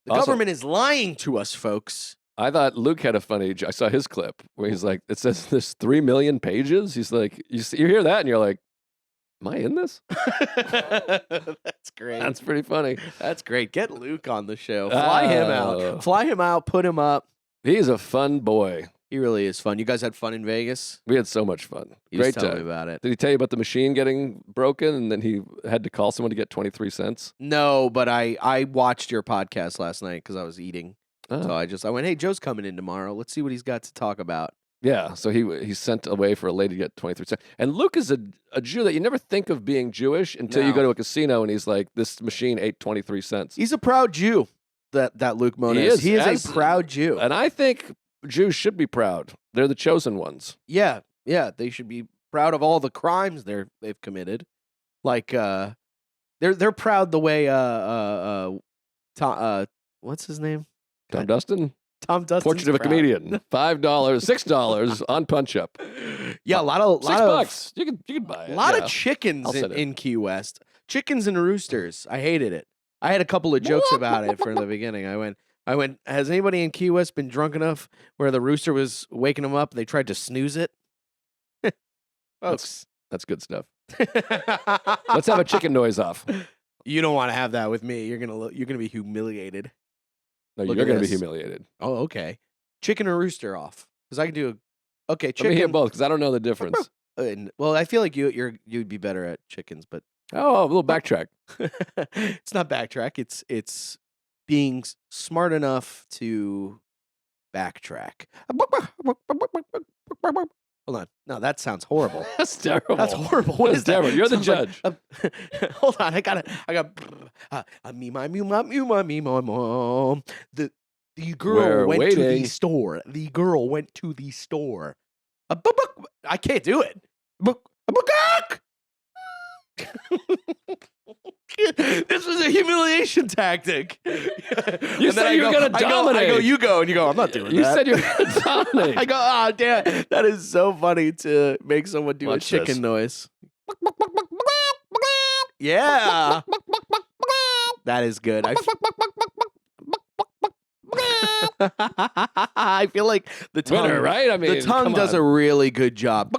the government is lying to us, folks. I thought Luke had a funny. I saw his clip where he's like, "It says this 3 million pages." He's like, "You hear that?" And you're like, "Am I in this?" That's great. That's pretty funny. That's great. Get Luke on the show. Fly him out. Put him up. He's a fun boy. He really is fun. You guys had fun in Vegas? We had so much fun. You Great just tell time. me about it. Did he tell you about the machine getting broken and then he had to call someone to get 23 cents? No, but I watched your podcast last night because I was eating. Oh. So I went, hey, Joe's coming in tomorrow. Let's see what he's got to talk about. Yeah, so he sent away for a lady to get 23 cents. And Luke is a Jew that you never think of being Jewish until you go to a casino and he's like, this machine ate 23 cents. He's a proud Jew, that Luke Mona is. He is a proud Jew. And I think Jews should be proud. They're the chosen ones. Yeah, they should be proud of all the crimes they've committed. Like they're proud the way Tom, what's his name? Tom Dustin? Tom Dustin's Portrait of a proud. Comedian. $5, $6 on Punch Up. Yeah, a lot of $6. You could buy it. A lot of chickens in Key West. Chickens and roosters. I hated it. I had a couple of jokes about it from the beginning. I went, has anybody in Key West been drunk enough where the rooster was waking them up and they tried to snooze it? Folks. That's good stuff. Let's have a chicken noise off. You don't want to have that with me. You're gonna be humiliated. No, Look you're at going to be this. humiliated. Oh, okay. Chicken or rooster off? Because I can do okay. Let Chicken. me hear both because I don't know the difference. Well, I feel like you'd be better at chickens, but Oh, a little backtrack. it's not backtrack. It's being smart enough to backtrack. Hold on. No, that sounds horrible. That's terrible. That's horrible. What That's is that? terrible. You're the Sounds like judge. hold on. I got me mom. The girl We're went to the waiting. store. The girl went to the store. I can't do it. This was a humiliation tactic. You said you were going to dominate. I go, you go, and you go, I'm not doing You that. said you were going to dominate. I go, oh, damn. That is so funny to make someone do Watch a chicken this. noise. Yeah. That is good. I feel like the tongue, Winner, right? I mean, the tongue come does on. a really good job.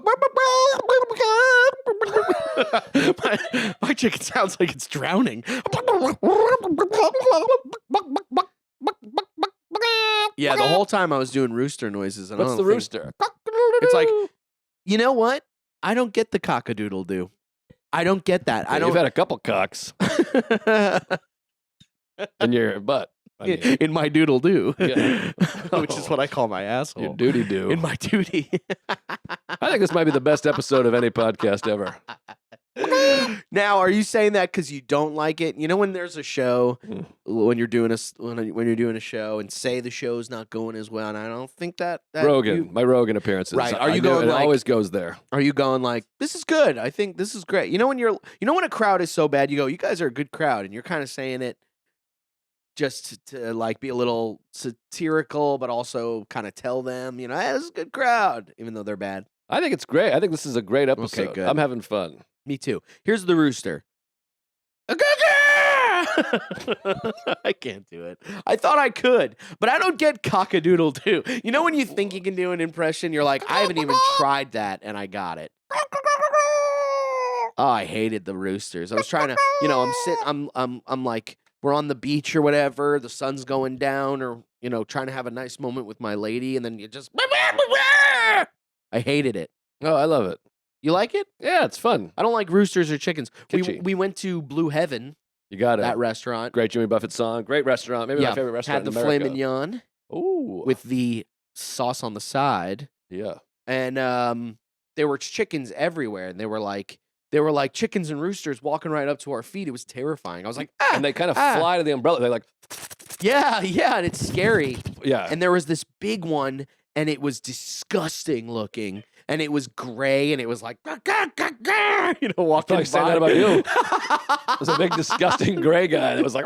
My chicken sounds like it's drowning. Yeah, the whole time I was doing rooster noises. And What's the rooster? It's like, you know what? I don't get the cock-a-doodle-doo. I don't get that. I don't. You've had a couple cocks in your butt. I mean, in my doodle-doo, Yeah. which is what I call my asshole. your duty do. In my duty. I think this might be the best episode of any podcast ever. Now, are you saying that because you don't like it? You know, when there's a show, when you're doing a show, and say the show's not going as well, and I don't think that Rogan, my Rogan appearances. Right. Are I you know going it like- always goes there. Are you going like, this is good? I think this is great. You know when when a crowd is so bad, you go, you guys are a good crowd, and you're kind of saying it just to like be a little satirical, but also kind of tell them, hey, this is a good crowd, even though they're bad. I think it's great. I think this is a great episode. good. I'm having fun. Me too. Here's the rooster. I can't do it. I thought I could, but I don't get cock-a-doodle-doo. You know when you think you can do an impression, you're like, I haven't even tried that, and I got it. Oh, I hated the roosters. I was trying to, I'm like, we're on the beach or whatever, the sun's going down, or trying to have a nice moment with my lady, and then you just, I hated it. Oh, I love it. You like it? Yeah, it's fun. I don't like roosters or chickens. Kitschy. We went to Blue Heaven, You got it. that restaurant. Great Jimmy Buffett song. Great restaurant. Maybe my favorite restaurant had the in filet America. mignon Ooh. with the sauce on the side, Yeah. and there were chickens everywhere, and they were like chickens and roosters walking right up to our feet. It was terrifying. I was like, And they kind of fly to the umbrella. They're like, yeah, and it's scary. yeah. And there was this big one, and it was disgusting looking, and it was gray, and it was like, walking Probably saying by. that about you. There's a big, disgusting gray guy that was like,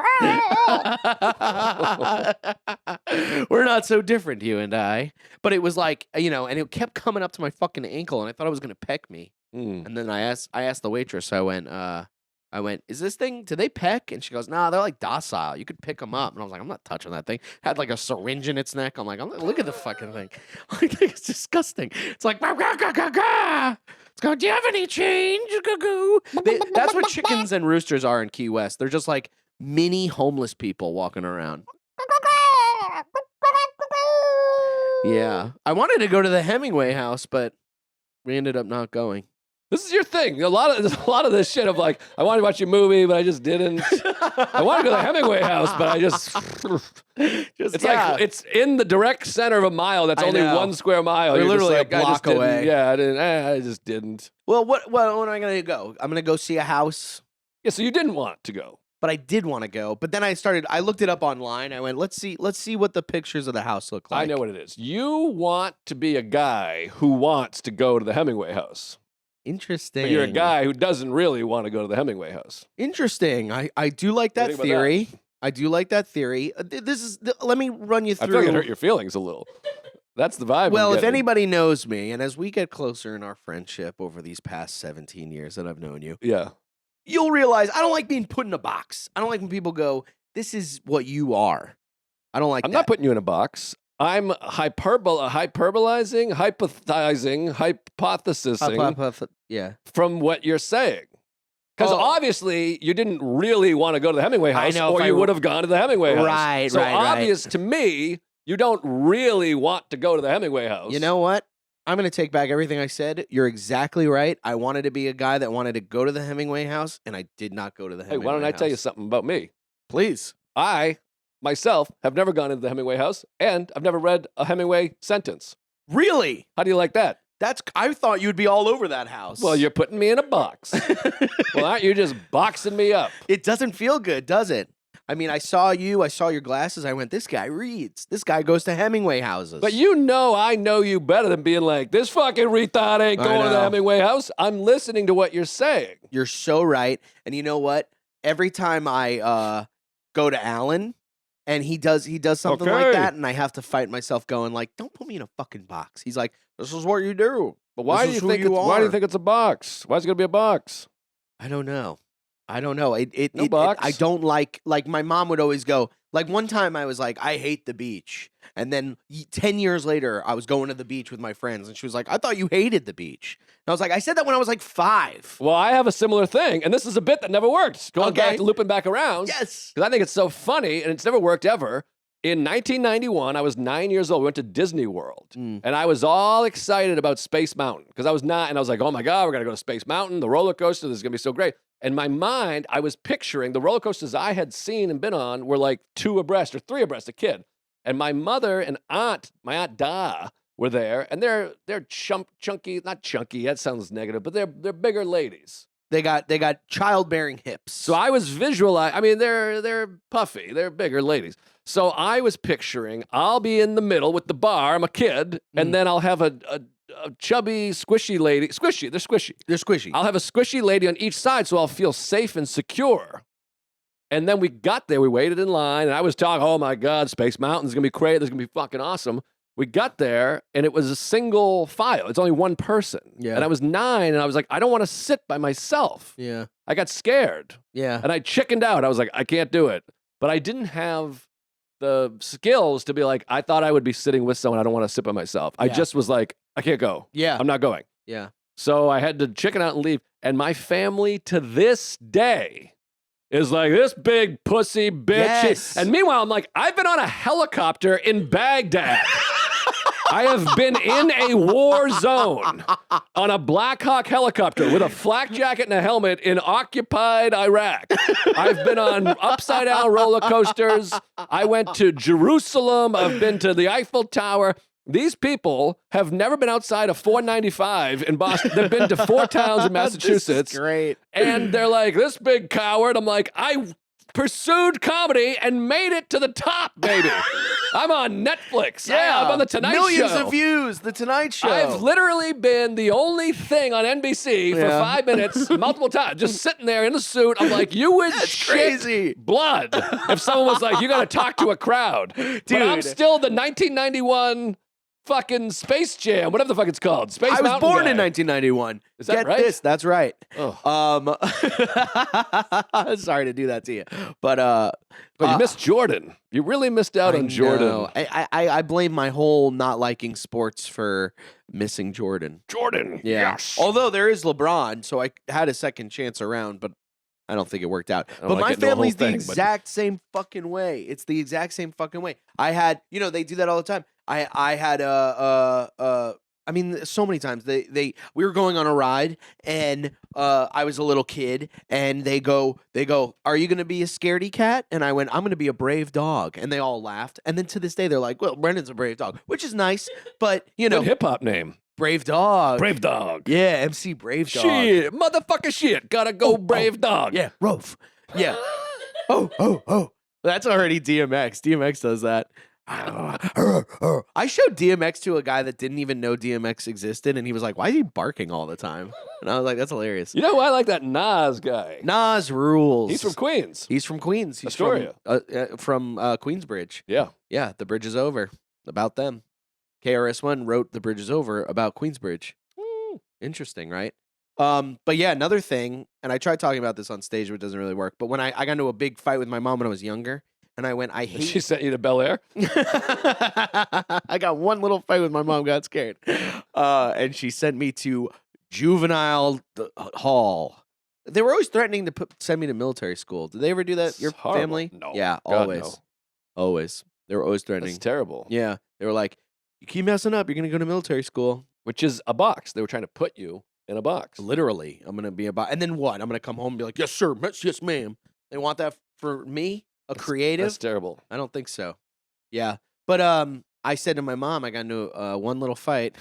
We're not so different, you and I. But it was like, and it kept coming up to my fucking ankle, and I thought it was gonna peck me. Mm. And then I asked the waitress. I went, is this thing? Do they peck? And she goes, nah, they're like docile. You could pick them up. And I was like, I'm not touching that thing. Had like a syringe in its neck. I'm like, look at the fucking thing. It's disgusting. It's like, it's going, do you have any change? That's what chickens and roosters are in Key West. They're just like mini homeless people walking around. Yeah. I wanted to go to the Hemingway House, but we ended up not going. This is your thing. There's a lot of this shit of like, I wanted to watch a movie, but I just didn't. I wanted to go to the Hemingway House, but I just like it's in the direct center of a mile. That's only 1 square mile. You're literally like, a block away. Yeah, I just didn't. Well, what am I going to go? I'm going to go see a house. Yeah, so you didn't want to go. But I did want to go. But then I looked it up online. I went, let's see what the pictures of the house look like. I know what it is. You want to be a guy who wants to go to the Hemingway House. Interesting. But you're a guy who doesn't really want to go to the Hemingway House. Interesting. I do like that theory. I do like that theory. Let me run you through. I feel like it hurt your feelings a little. That's the vibe. Well, if anybody knows me, and as we get closer in our friendship over these past 17 years that I've known you, yeah, you'll realize I don't like being put in a box. I don't like when people go, "This is what you are." I don't like. I'm not putting you in a box. I'm hyperbolizing, hypothesizing from what you're saying. Because obviously you didn't really want to go to the Hemingway House, or you would have gone to the Hemingway House. Right, so obvious to me, you don't really want to go to the Hemingway House. You know what? I'm going to take back everything I said. You're exactly right. I wanted to be a guy that wanted to go to the Hemingway House, and I did not go to the Hemingway House. Hey, why don't I tell you something about me? Please. I myself have never gone into the Hemingway House, and I've never read a Hemingway sentence. Really? How do you like that? I thought you'd be all over that house. Well, you're putting me in a box. Well, aren't you just boxing me up? It doesn't feel good, does it? I mean, I saw your glasses. I went, this guy reads. This guy goes to Hemingway houses. But I know you better than being like, this fucking retard ain't going to the Hemingway House. I'm listening to what you're saying. You're so right. And you know what? Every time I go to Alan, and he does something like that, and I have to fight myself going like, don't put me in a fucking box. He's like, this is what you do. But why do you think it's a box? Why is it going to be a box? I don't know. No box. I don't like my mom would always go, like one time I was like, I hate the beach. And then 10 years later, I was going to the beach with my friends, and she was like, I thought you hated the beach. And I was like, I said that when I was like 5. Well, I have a similar thing, and this is a bit that never worked. Going back to looping back around. Yes. Because I think it's so funny, and it's never worked ever. In 1991, I was 9 years old. We went to Disney World, and I was all excited about Space Mountain because I was 9, and I was like, oh my God, we're going to go to Space Mountain, the roller coaster. This is going to be so great. In my mind, I was picturing the roller coasters I had seen and been on were like 2 abreast or 3 abreast, a kid. And my mother and my Aunt Da, were there, and they're chunky, not chunky, that sounds negative, but they're bigger ladies. They got childbearing hips. So I was visualizing, I mean, they're puffy, they're bigger ladies. So I was picturing I'll be in the middle with the bar, I'm a kid, and then I'll have a chubby, squishy lady. Squishy, they're squishy. They're squishy. I'll have a squishy lady on each side so I'll feel safe and secure. And then we got there, we waited in line, and I was talking, oh my God, Space Mountain's gonna be great, this is gonna be fucking awesome. We got there, and it was a single file. It's only one person. Yeah. And I was 9, and I was like, I don't want to sit by myself. Yeah. I got scared. Yeah. And I chickened out. I was like, I can't do it. But I didn't have the skills to be like, I thought I would be sitting with someone. I don't want to sit by myself. I just was like, I can't go. Yeah. I'm not going. Yeah. So I had to chicken out and leave. And my family to this day is like, this big pussy bitch. Yes. And meanwhile, I'm like, I've been on a helicopter in Baghdad. I have been in a war zone on a Black Hawk helicopter with a flak jacket and a helmet in occupied Iraq. I've been on upside down roller coasters. I went to Jerusalem. I've been to the Eiffel Tower. These people have never been outside of 495 in Boston. They've been to 4 towns in Massachusetts. This is great. And they're like, this big coward. I'm like, I pursued comedy and made it to the top, baby. I'm on Netflix. Yeah, I'm on The Tonight Show. Millions of views, The Tonight Show. I've literally been the only thing on NBC for 5 minutes, multiple times, just sitting there in a suit. I'm like, you would shit crazy. blood if someone was like, you got to talk to a crowd. Dude. But I'm still the 1991 fucking Space Jam, whatever the fuck it's called. Space Mountain I was born guy. in 1991. Is that Get right? this, that's right. Oh. Sorry to do that to you, but you missed Jordan. You really missed out on Jordan. Know. I blame my whole not liking sports for missing Jordan. Jordan, yeah. Yes. Although there is LeBron, so I had a second chance around, but I don't think it worked out. But my get into the family's whole thing, the exact same fucking way. It's the exact same fucking way. I had, they do that all the time. I had I mean, so many times we were going on a ride and I was a little kid and they go, are you gonna be a scaredy cat? And I went, I'm gonna be a brave dog, and they all laughed. And then to this day they're like, well, Brendan's a brave dog, which is nice, but Good hip hop name. Brave Dog. Brave Dog. Yeah, MC Brave Dog. Shit, motherfucker shit. Gotta go Brave Dog. Yeah, Roof. Yeah. Oh. That's already DMX. DMX does that. I showed DMX to a guy that didn't even know DMX existed, and he was like, why is he barking all the time? And I was like, that's hilarious. You know, I like that Nas guy. Nas rules. He's from Queens. He's from Queens. He's Astoria. from Queensbridge. Yeah. Yeah, The Bridge is Over. About them. KRS-One wrote The Bridge is Over about Queensbridge. Interesting, right? But yeah, another thing, and I tried talking about this on stage, but it doesn't really work. But when I got into a big fight with my mom when I was younger, and I went, I hate. She sent you to Bel Air? I got one little fight with my mom, got scared. And she sent me to juvenile hall. They were always threatening to send me to military school. Did they ever do that? It's Your horrible. family? No. Yeah, God, always. no. Always. They were always threatening. That's terrible. Yeah. They were like, you keep messing up, you're going to go to military school. Which is a box. They were trying to put you in a box. Literally. I'm going to be and then what? I'm going to come home and be like, yes, sir. Yes, ma'am. They want that for me? Creative? That's terrible. I don't think so. Yeah. But I said to my mom, I got into one little fight,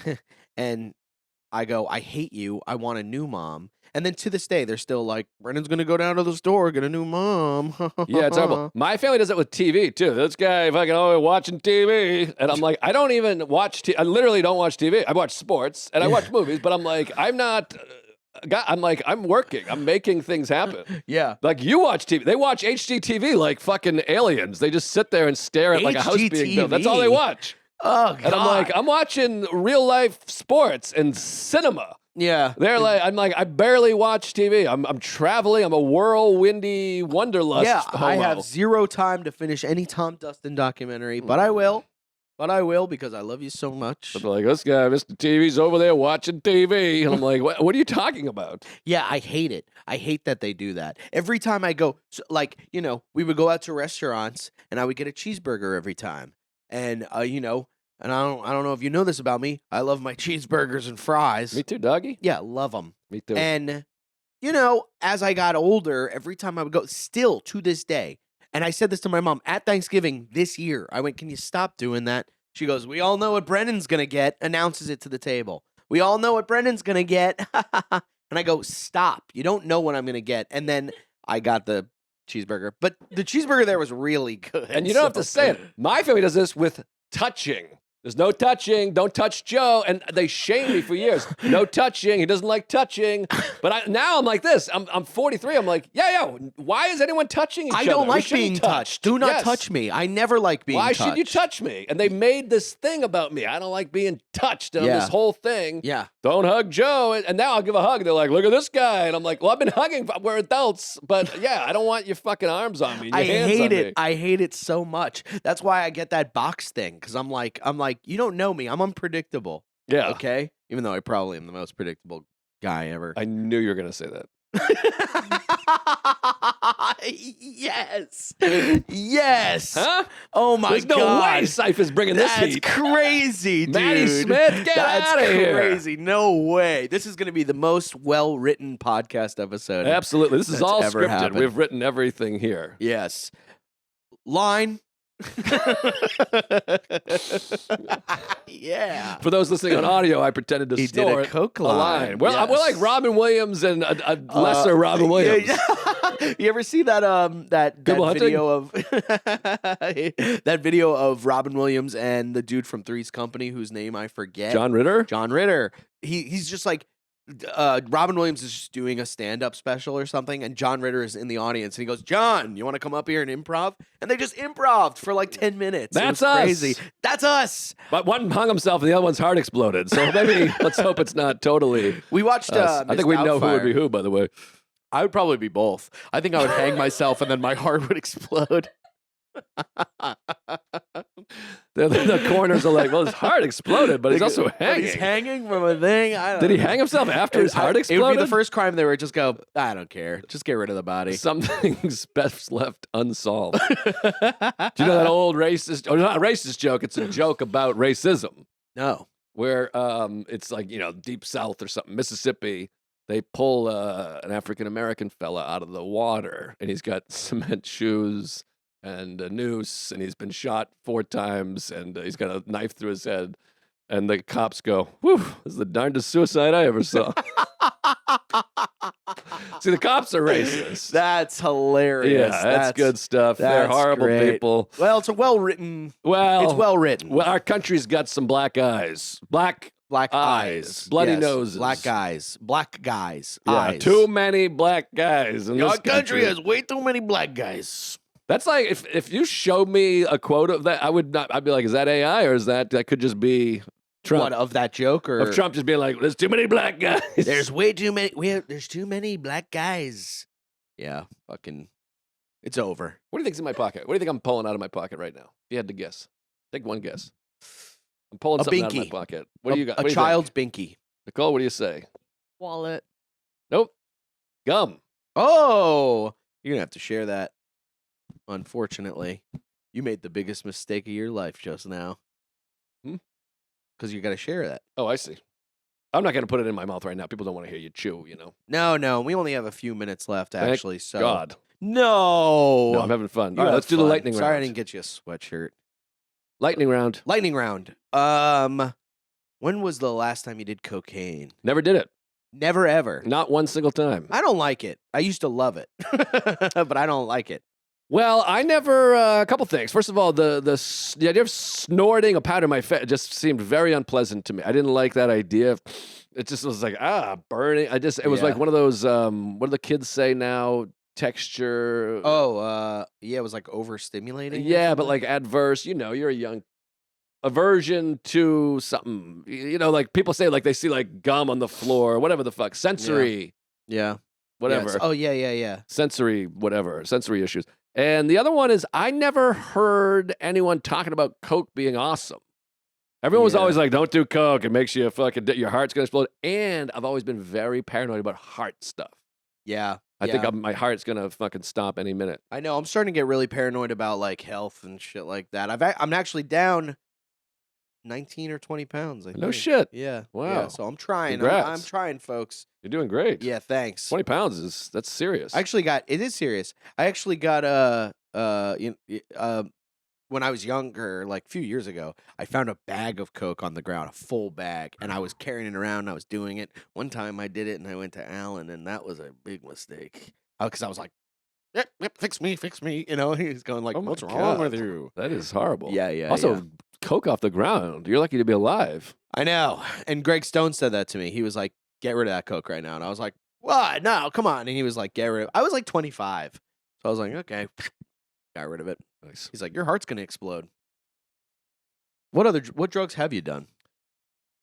and I go, I hate you. I want a new mom. And then to this day, they're still like, Brendan's going to go down to the store, get a new mom. Yeah, it's terrible. My family does it with TV, too. This guy fucking always watching TV. And I'm like, I don't even watch TV. I literally don't watch TV. I watch sports, and I watch movies, but I'm like, I'm not... I'm working. I'm making things happen. Yeah. Like, you watch TV. They watch HGTV like fucking aliens. They just sit there and stare at like a house being built. That's all they watch. Oh, God. And I'm like, I'm watching real life sports and cinema. Yeah. I barely watch TV. I'm traveling. I'm a whirlwindy wanderlust. Yeah, homo. I have zero time to finish any Tom Dustin documentary, but I will. But I will because I love you so much. But like, this guy, Mr. TV's over there watching TV. And I'm like, what are you talking about? Yeah, I hate it. I hate that they do that. Every time I go, we would go out to restaurants and I would get a cheeseburger every time. And, and I don't know if you know this about me. I love my cheeseburgers and fries. Me too, doggy. Yeah, love them. Me too. And, as I got older, every time I would go, still to this day, and I said this to my mom at Thanksgiving this year. I went, can you stop doing that? She goes, we all know what Brendan's going to get, announces it to the table. We all know what Brendan's going to get. And I go, stop. You don't know what I'm going to get. And then I got the cheeseburger. But the cheeseburger there was really good. And you don't have to say it. My family does this with touching. There's no touching. Don't touch Joe. And they shame me for years. No touching. He doesn't like touching. But now I'm like this. I'm 43. I'm like, yeah. Why is anyone touching each other? I don't like being touched. Do not touch me. I never like being touched. Why should you touch me? And they made this thing about me. I don't like being touched. And this whole thing. Yeah. Don't hug Joe. And now I'll give a hug. And they're like, look at this guy. And I'm like, well, I've been hugging. We're adults. But yeah, I don't want your fucking arms on me. I hate it. I hate it so much. That's why I get that box thing. Because I'm like, you don't know me. I'm unpredictable. Yeah. Okay? Even though I probably am the most predictable guy ever. I knew you were going to say that. Yes. Yes. Huh? Oh my God. There's no way Cypher's bringing this heat. That's crazy, dude. Maddie Smith, get out of here. That's crazy. No way. This is going to be the most well-written podcast episode. Absolutely. This is all scripted. Happened. We've written everything here. Yes. Line. Yeah. For those listening on audio, I pretended to snort did a Coke a line. Well, Yes. We're like Robin Williams and a lesser Robin Williams. You ever see that that video of that video of Robin Williams and the dude from Three's Company whose name I forget? John Ritter? John Ritter. He's just like Robin Williams is just doing a stand-up special or something, and John Ritter is in the audience, and he goes, John, you want to come up here and improv? And they just improved for like 10 minutes. That's it was us. Crazy. That's us. But one hung himself, and the other one's heart exploded. So maybe let's hope it's not totally. We watched. I think we know who would be who, by the way. I would probably be both. I think I would hang myself, and then my heart would explode. The coroners are like, well, his heart exploded, but he's also hanging. He's hanging from a thing. Did he hang himself after his heart exploded? It would be the first crime they would just go, I don't care. Just get rid of the body. Something's best left unsolved. Do you know that old racist, or not a racist joke, it's a joke about racism. No. Where it's like, deep south or something, Mississippi, they pull an African-American fella out of the water, and he's got cement shoes and a noose, and he's been shot 4 times, and he's got a knife through his head. And the cops go, whew, this is the darndest suicide I ever saw. See, the cops are racist. That's hilarious. Yeah, that's good stuff. They're horrible people. Well, it's a well-written. Well, it's well-written. Well, our country's got some black eyes. Black eyes. Bloody noses. Black guys. Black guys. Yeah, eyes. too many black guys in Our this country has way too many black guys. That's like, if you showed me a quote of that, I'd be like, is that AI, or is that could just be Trump? What, of that joke, or of Trump just being like, there's too many black guys. There's way too many. There's too many black guys. Yeah, fucking, it's over. What do you think's in my pocket? What do you think I'm pulling out of my pocket right now? If you had to guess, take one guess. I'm pulling something out of my pocket. What do you got? A child's binky. Nicole, what do you say? Wallet. Nope. Gum. Oh, you're gonna have to share that. Unfortunately, you made the biggest mistake of your life just now. Because you got to share that. Oh, I see. I'm not going to put it in my mouth right now. People don't want to hear you chew, No, we only have a few minutes left, actually. So God. No, I'm having fun. All right, let's do the lightning round. Sorry I didn't get you a sweatshirt. Lightning round. Lightning round. When was the last time you did cocaine? Never did it. Never, ever. Not one single time. I don't like it. I used to love it, but I don't like it. Well, I never. A couple things. First of all, the idea of snorting a powder in my face just seemed very unpleasant to me. I didn't like that idea. It just was like burning. It was like one of those. What do the kids say now? Texture. Oh, yeah, it was like overstimulating. Yeah, but like adverse. You're a young. Aversion to something. Like people say, like they see like gum on the floor, whatever the fuck. Sensory. Yeah. Whatever. Yes. Oh yeah. Sensory, whatever. Sensory issues. And the other one is I never heard anyone talking about Coke being awesome. Everyone was always like, don't do Coke. It makes you fucking, your heart's going to explode. And I've always been very paranoid about heart stuff. Yeah. I think my heart's going to fucking stop any minute. I know. I'm starting to get really paranoid about like health and shit like that. I'm actually down 19 or 20 pounds. I think. No shit. Yeah. Wow. Yeah, so I'm trying. I'm trying, folks. You're doing great. Yeah, thanks. 20 pounds that's serious. It is serious. I actually got when I was younger, like a few years ago, I found a bag of Coke on the ground, a full bag, and I was carrying it around and I was doing it. One time I did it and I went to Alan, and that was a big mistake. Because I was like, yep, fix me. He's going like, what's wrong with you? That is horrible. Yeah. Also, Coke off the ground. You're lucky to be alive. I know. And Greg Stone said that to me. He was like, get rid of that Coke right now. And I was like, what? No, come on. And he was like, get rid of it. I was like 25. So I was like, okay. Got rid of it. Nice. He's like, your heart's going to explode. What drugs have you done?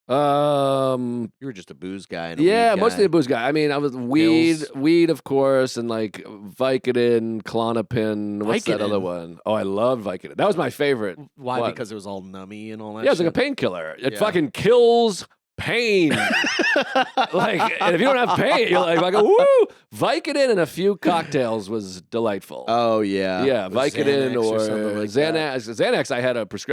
You were just a booze guy. And mostly a booze guy. I mean, I was weed, of course, and like Vicodin, Klonopin. What's that other one? Oh, I love Vicodin. That was my favorite. Why? one. Because it was all nummy and all that. Yeah, it's like a painkiller. It fucking kills pain. And if you don't have pain, you're like woo! Vicodin and a few cocktails was delightful. Oh yeah, yeah, Vicodin or Xanax. Xanax.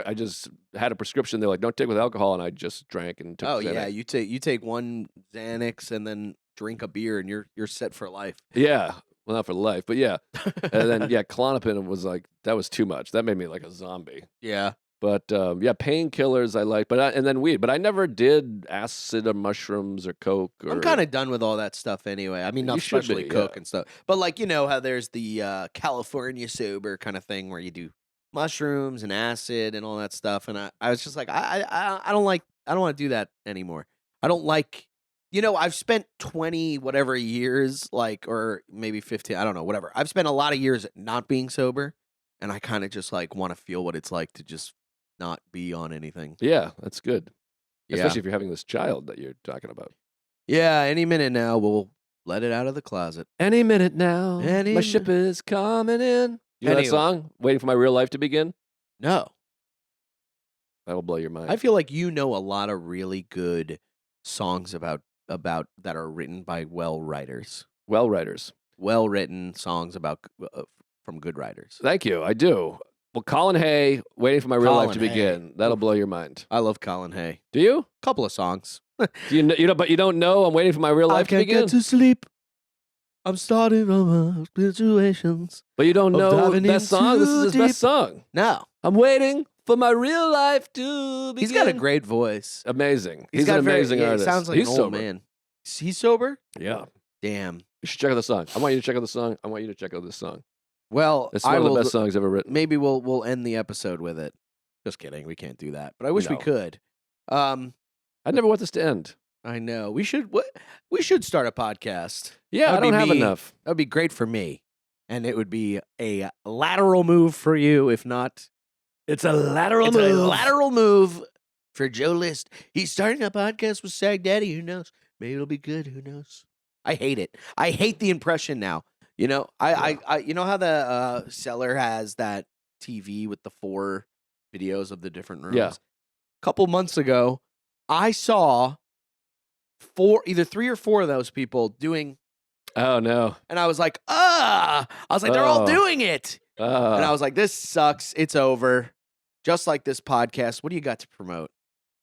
I just had a prescription. They're like, don't take with alcohol, and I just drank and took. Oh Xanax. yeah, you take one Xanax and then drink a beer, and you're set for life. Yeah. Well, not for life, but yeah. And then Klonopin was like that was too much. That made me like a zombie. Yeah. But painkillers I like, and then weed. But I never did acid or mushrooms or Coke. I'm kind of done with all that stuff anyway. I mean, not especially Coke and stuff. But like, how there's the California sober kind of thing where you do mushrooms and acid and all that stuff. And I was just like, I don't want to do that anymore. I don't like, I've spent 20 whatever years, or maybe 15, I don't know, whatever. I've spent a lot of years not being sober, and I kind of just like want to feel what it's like to just not be on anything. Yeah, that's good. Yeah. Especially if you're having this child that you're talking about. Yeah, any minute now we'll let it out of the closet. Any minute now, my ship is coming in. You know that song? Waiting for my real life to begin? No. That will blow your mind. I feel like you know a lot of really good songs about that are written by writers. Well-written songs about from good writers. Thank you. I do. Well, Colin Hay, Waiting for My Real Life to Begin. That'll blow your mind. I love Colin Hay. Do you? Couple of songs. But you don't know I'm waiting for my real life to begin? I can't get to sleep. I'm starting on situations. But you don't know that song? This is his best song. No. I'm waiting for my real life to begin. He's got a great voice. Amazing. He's an amazing artist. He sounds like an old man. He's sober? Yeah. Damn. You should check out the song. I want you to check out the song. I want you to check out this song. Well, it's one of the best songs ever written. Maybe we'll end the episode with it. Just kidding. We can't do that. But I wish we could. I never want this to end. I know. We should start a podcast. Yeah, I don't have enough. That would be great for me. And it would be a lateral move for you, if not. It's a lateral move. It's a lateral move for Joe List. He's starting a podcast with Sagdaddy. Who knows? Maybe it'll be good. Who knows? I hate it. I hate the impression now. You know, I you know how the seller has that TV with the 4 videos of the different rooms? Yeah. A couple months ago, I saw either 3 or 4 of those people doing. Oh no! And I was like, they're all doing it. And I was like, this sucks. It's over. Just like this podcast. What do you got to promote?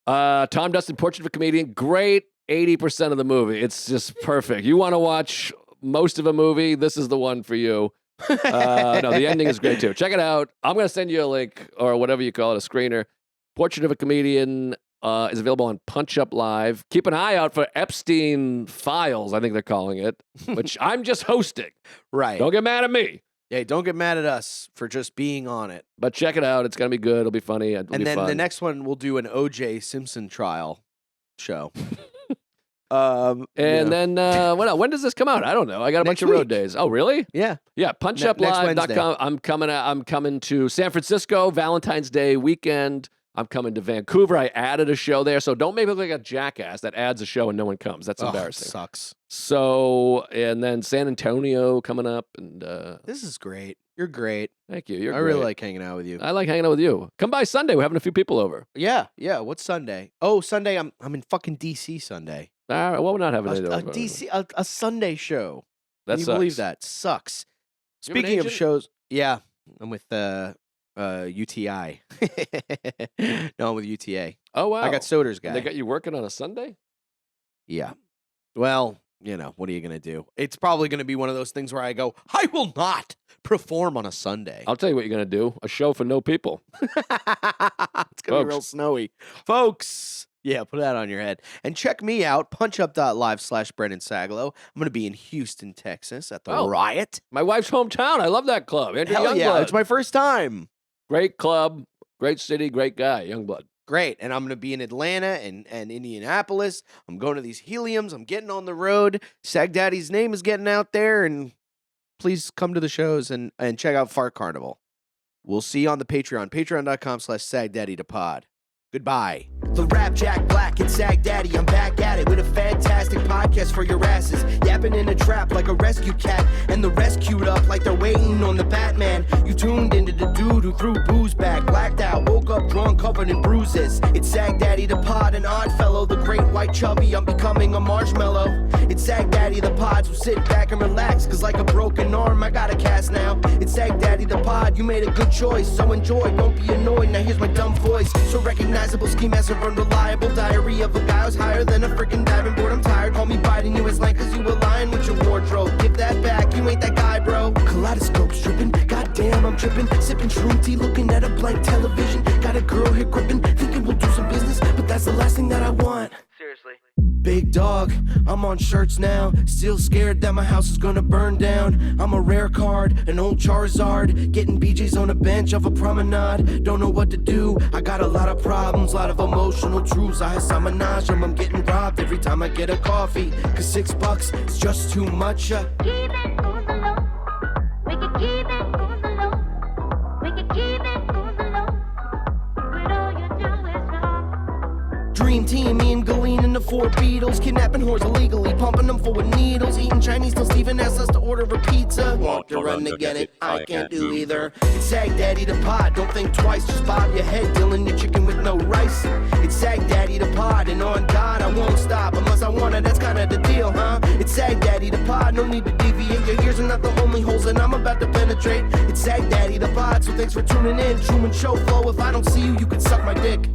Tom Dustin, Portrait of a Comedian. Great 80% of the movie. It's just perfect. You want to watch most of a movie? This is the one for you. No, the ending is great too. Check it out. I'm going to send you a link or whatever you call it, a screener. Portrait of a Comedian is available on Punch Up Live. Keep an eye out for Epstein Files, I think they're calling it, which I'm just hosting. Right. Don't get mad at me. Hey, don't get mad at us for just being on it. But check it out. It's going to be good. It'll be funny. It'll be fun. The next one, we'll do an O.J. Simpson trial show. Then what else? When does this come out? I don't know. I got a bunch of road days. Oh, really? Yeah. Yeah. PunchUpLive.com. I'm coming to San Francisco Valentine's Day weekend. I'm coming to Vancouver. I added a show there, so don't make me look like a jackass that adds a show and no one comes. That's embarrassing. Sucks. So, and then San Antonio coming up, and this is great. You're great. Thank you. I really like hanging out with you. I like hanging out with you. Come by Sunday. We're having a few people over. Yeah. What's Sunday? Oh, Sunday. I'm in fucking DC Sunday. All right. Well, we're not having a Sunday show. That Can you sucks. believe that? Sucks. You have an Speaking of agent? shows, yeah, I'm with UTI. No, I'm with UTA. Oh, wow. I got Soder's guy. And they got you working on a Sunday? Yeah. Well, what are you going to do? It's probably going to be one of those things where I go, I will not perform on a Sunday. I'll tell you what you're going to do. A show for no people. It's going to be real snowy. Folks. Yeah, put that on your head. And check me out, punchup.live/Brendan Sagalow. I'm going to be in Houston, Texas at the Riot. My wife's hometown. I love that club. Andrew Hell Youngblood. yeah, it's my first time. Great club, great city, great guy, Youngblood. Great. And I'm going to be in Atlanta and Indianapolis. I'm going to these heliums. I'm getting on the road. Sagdaddy's name is getting out there. And please come to the shows and check out Fart Carnival. We'll see you on the Patreon. Patreon.com/Sagdaddy Da Pod. Goodbye. The Rap Jack Black and Sagdaddy, I'm back at it with a fantastic podcast for your asses. Yapping in a trap like a rescue cat, and the rescued up like they're waiting on the Batman. You tuned into the dude who threw booze back, blacked out, woke up drunk, covered in bruises. It's Sagdaddy Da Pod, an odd fellow, the great white chubby, I'm becoming a marshmallow. It's Sagdaddy Da Pod, so sit back and relax, cause like a broken arm, I got a cast now. It's Sagdaddy Da Pod, you made a good choice, so enjoy, don't be annoyed, now here's my dumb voice. So recognizable, ski master, unreliable, diary of a guy who's higher than a freaking diving board. I'm tired, call me biting you as lame cause you align with your wardrobe. Give that back, you ain't that guy, bro. Kaleidoscope stripping, goddamn I'm tripping, sipping shroom tea, looking at a blank television. Got a girl here gripping, thinking we'll do some business, but that's the last thing that I want. Seriously. Big dog, I'm on shirts now. Still scared that my house is gonna burn down. I'm a rare card, an old Charizard. Getting BJ's on a bench of a promenade. Don't know what to do, I got a lot of problems. Lot of emotional truths, I menage them. I'm getting robbed every time I get a coffee. Cause $6 is just too much. Keep it on the low. We can keep it on the low. We can keep it on the low. When all you do is wrong. Dream team, me and Galeen and the 4 Beatles. Kidnapping whores illegally, pumping them full of needles. Eating Chinese till Steven asks us to order a pizza. Walk to run to get it, I can't do either. It's Sagdaddy Da Pod, don't think twice, just bob your head, dealing your chicken with no rice. It's Sagdaddy Da Pod, and on God I won't stop unless I wanna, that's kinda the deal, huh? It's Sagdaddy Da Pod, no need to deviate. Your ears are not the only holes that I'm about to penetrate. It's Sagdaddy Da Pod, so thanks for tuning in. Truman Show flow, if I don't see you, you can suck my dick.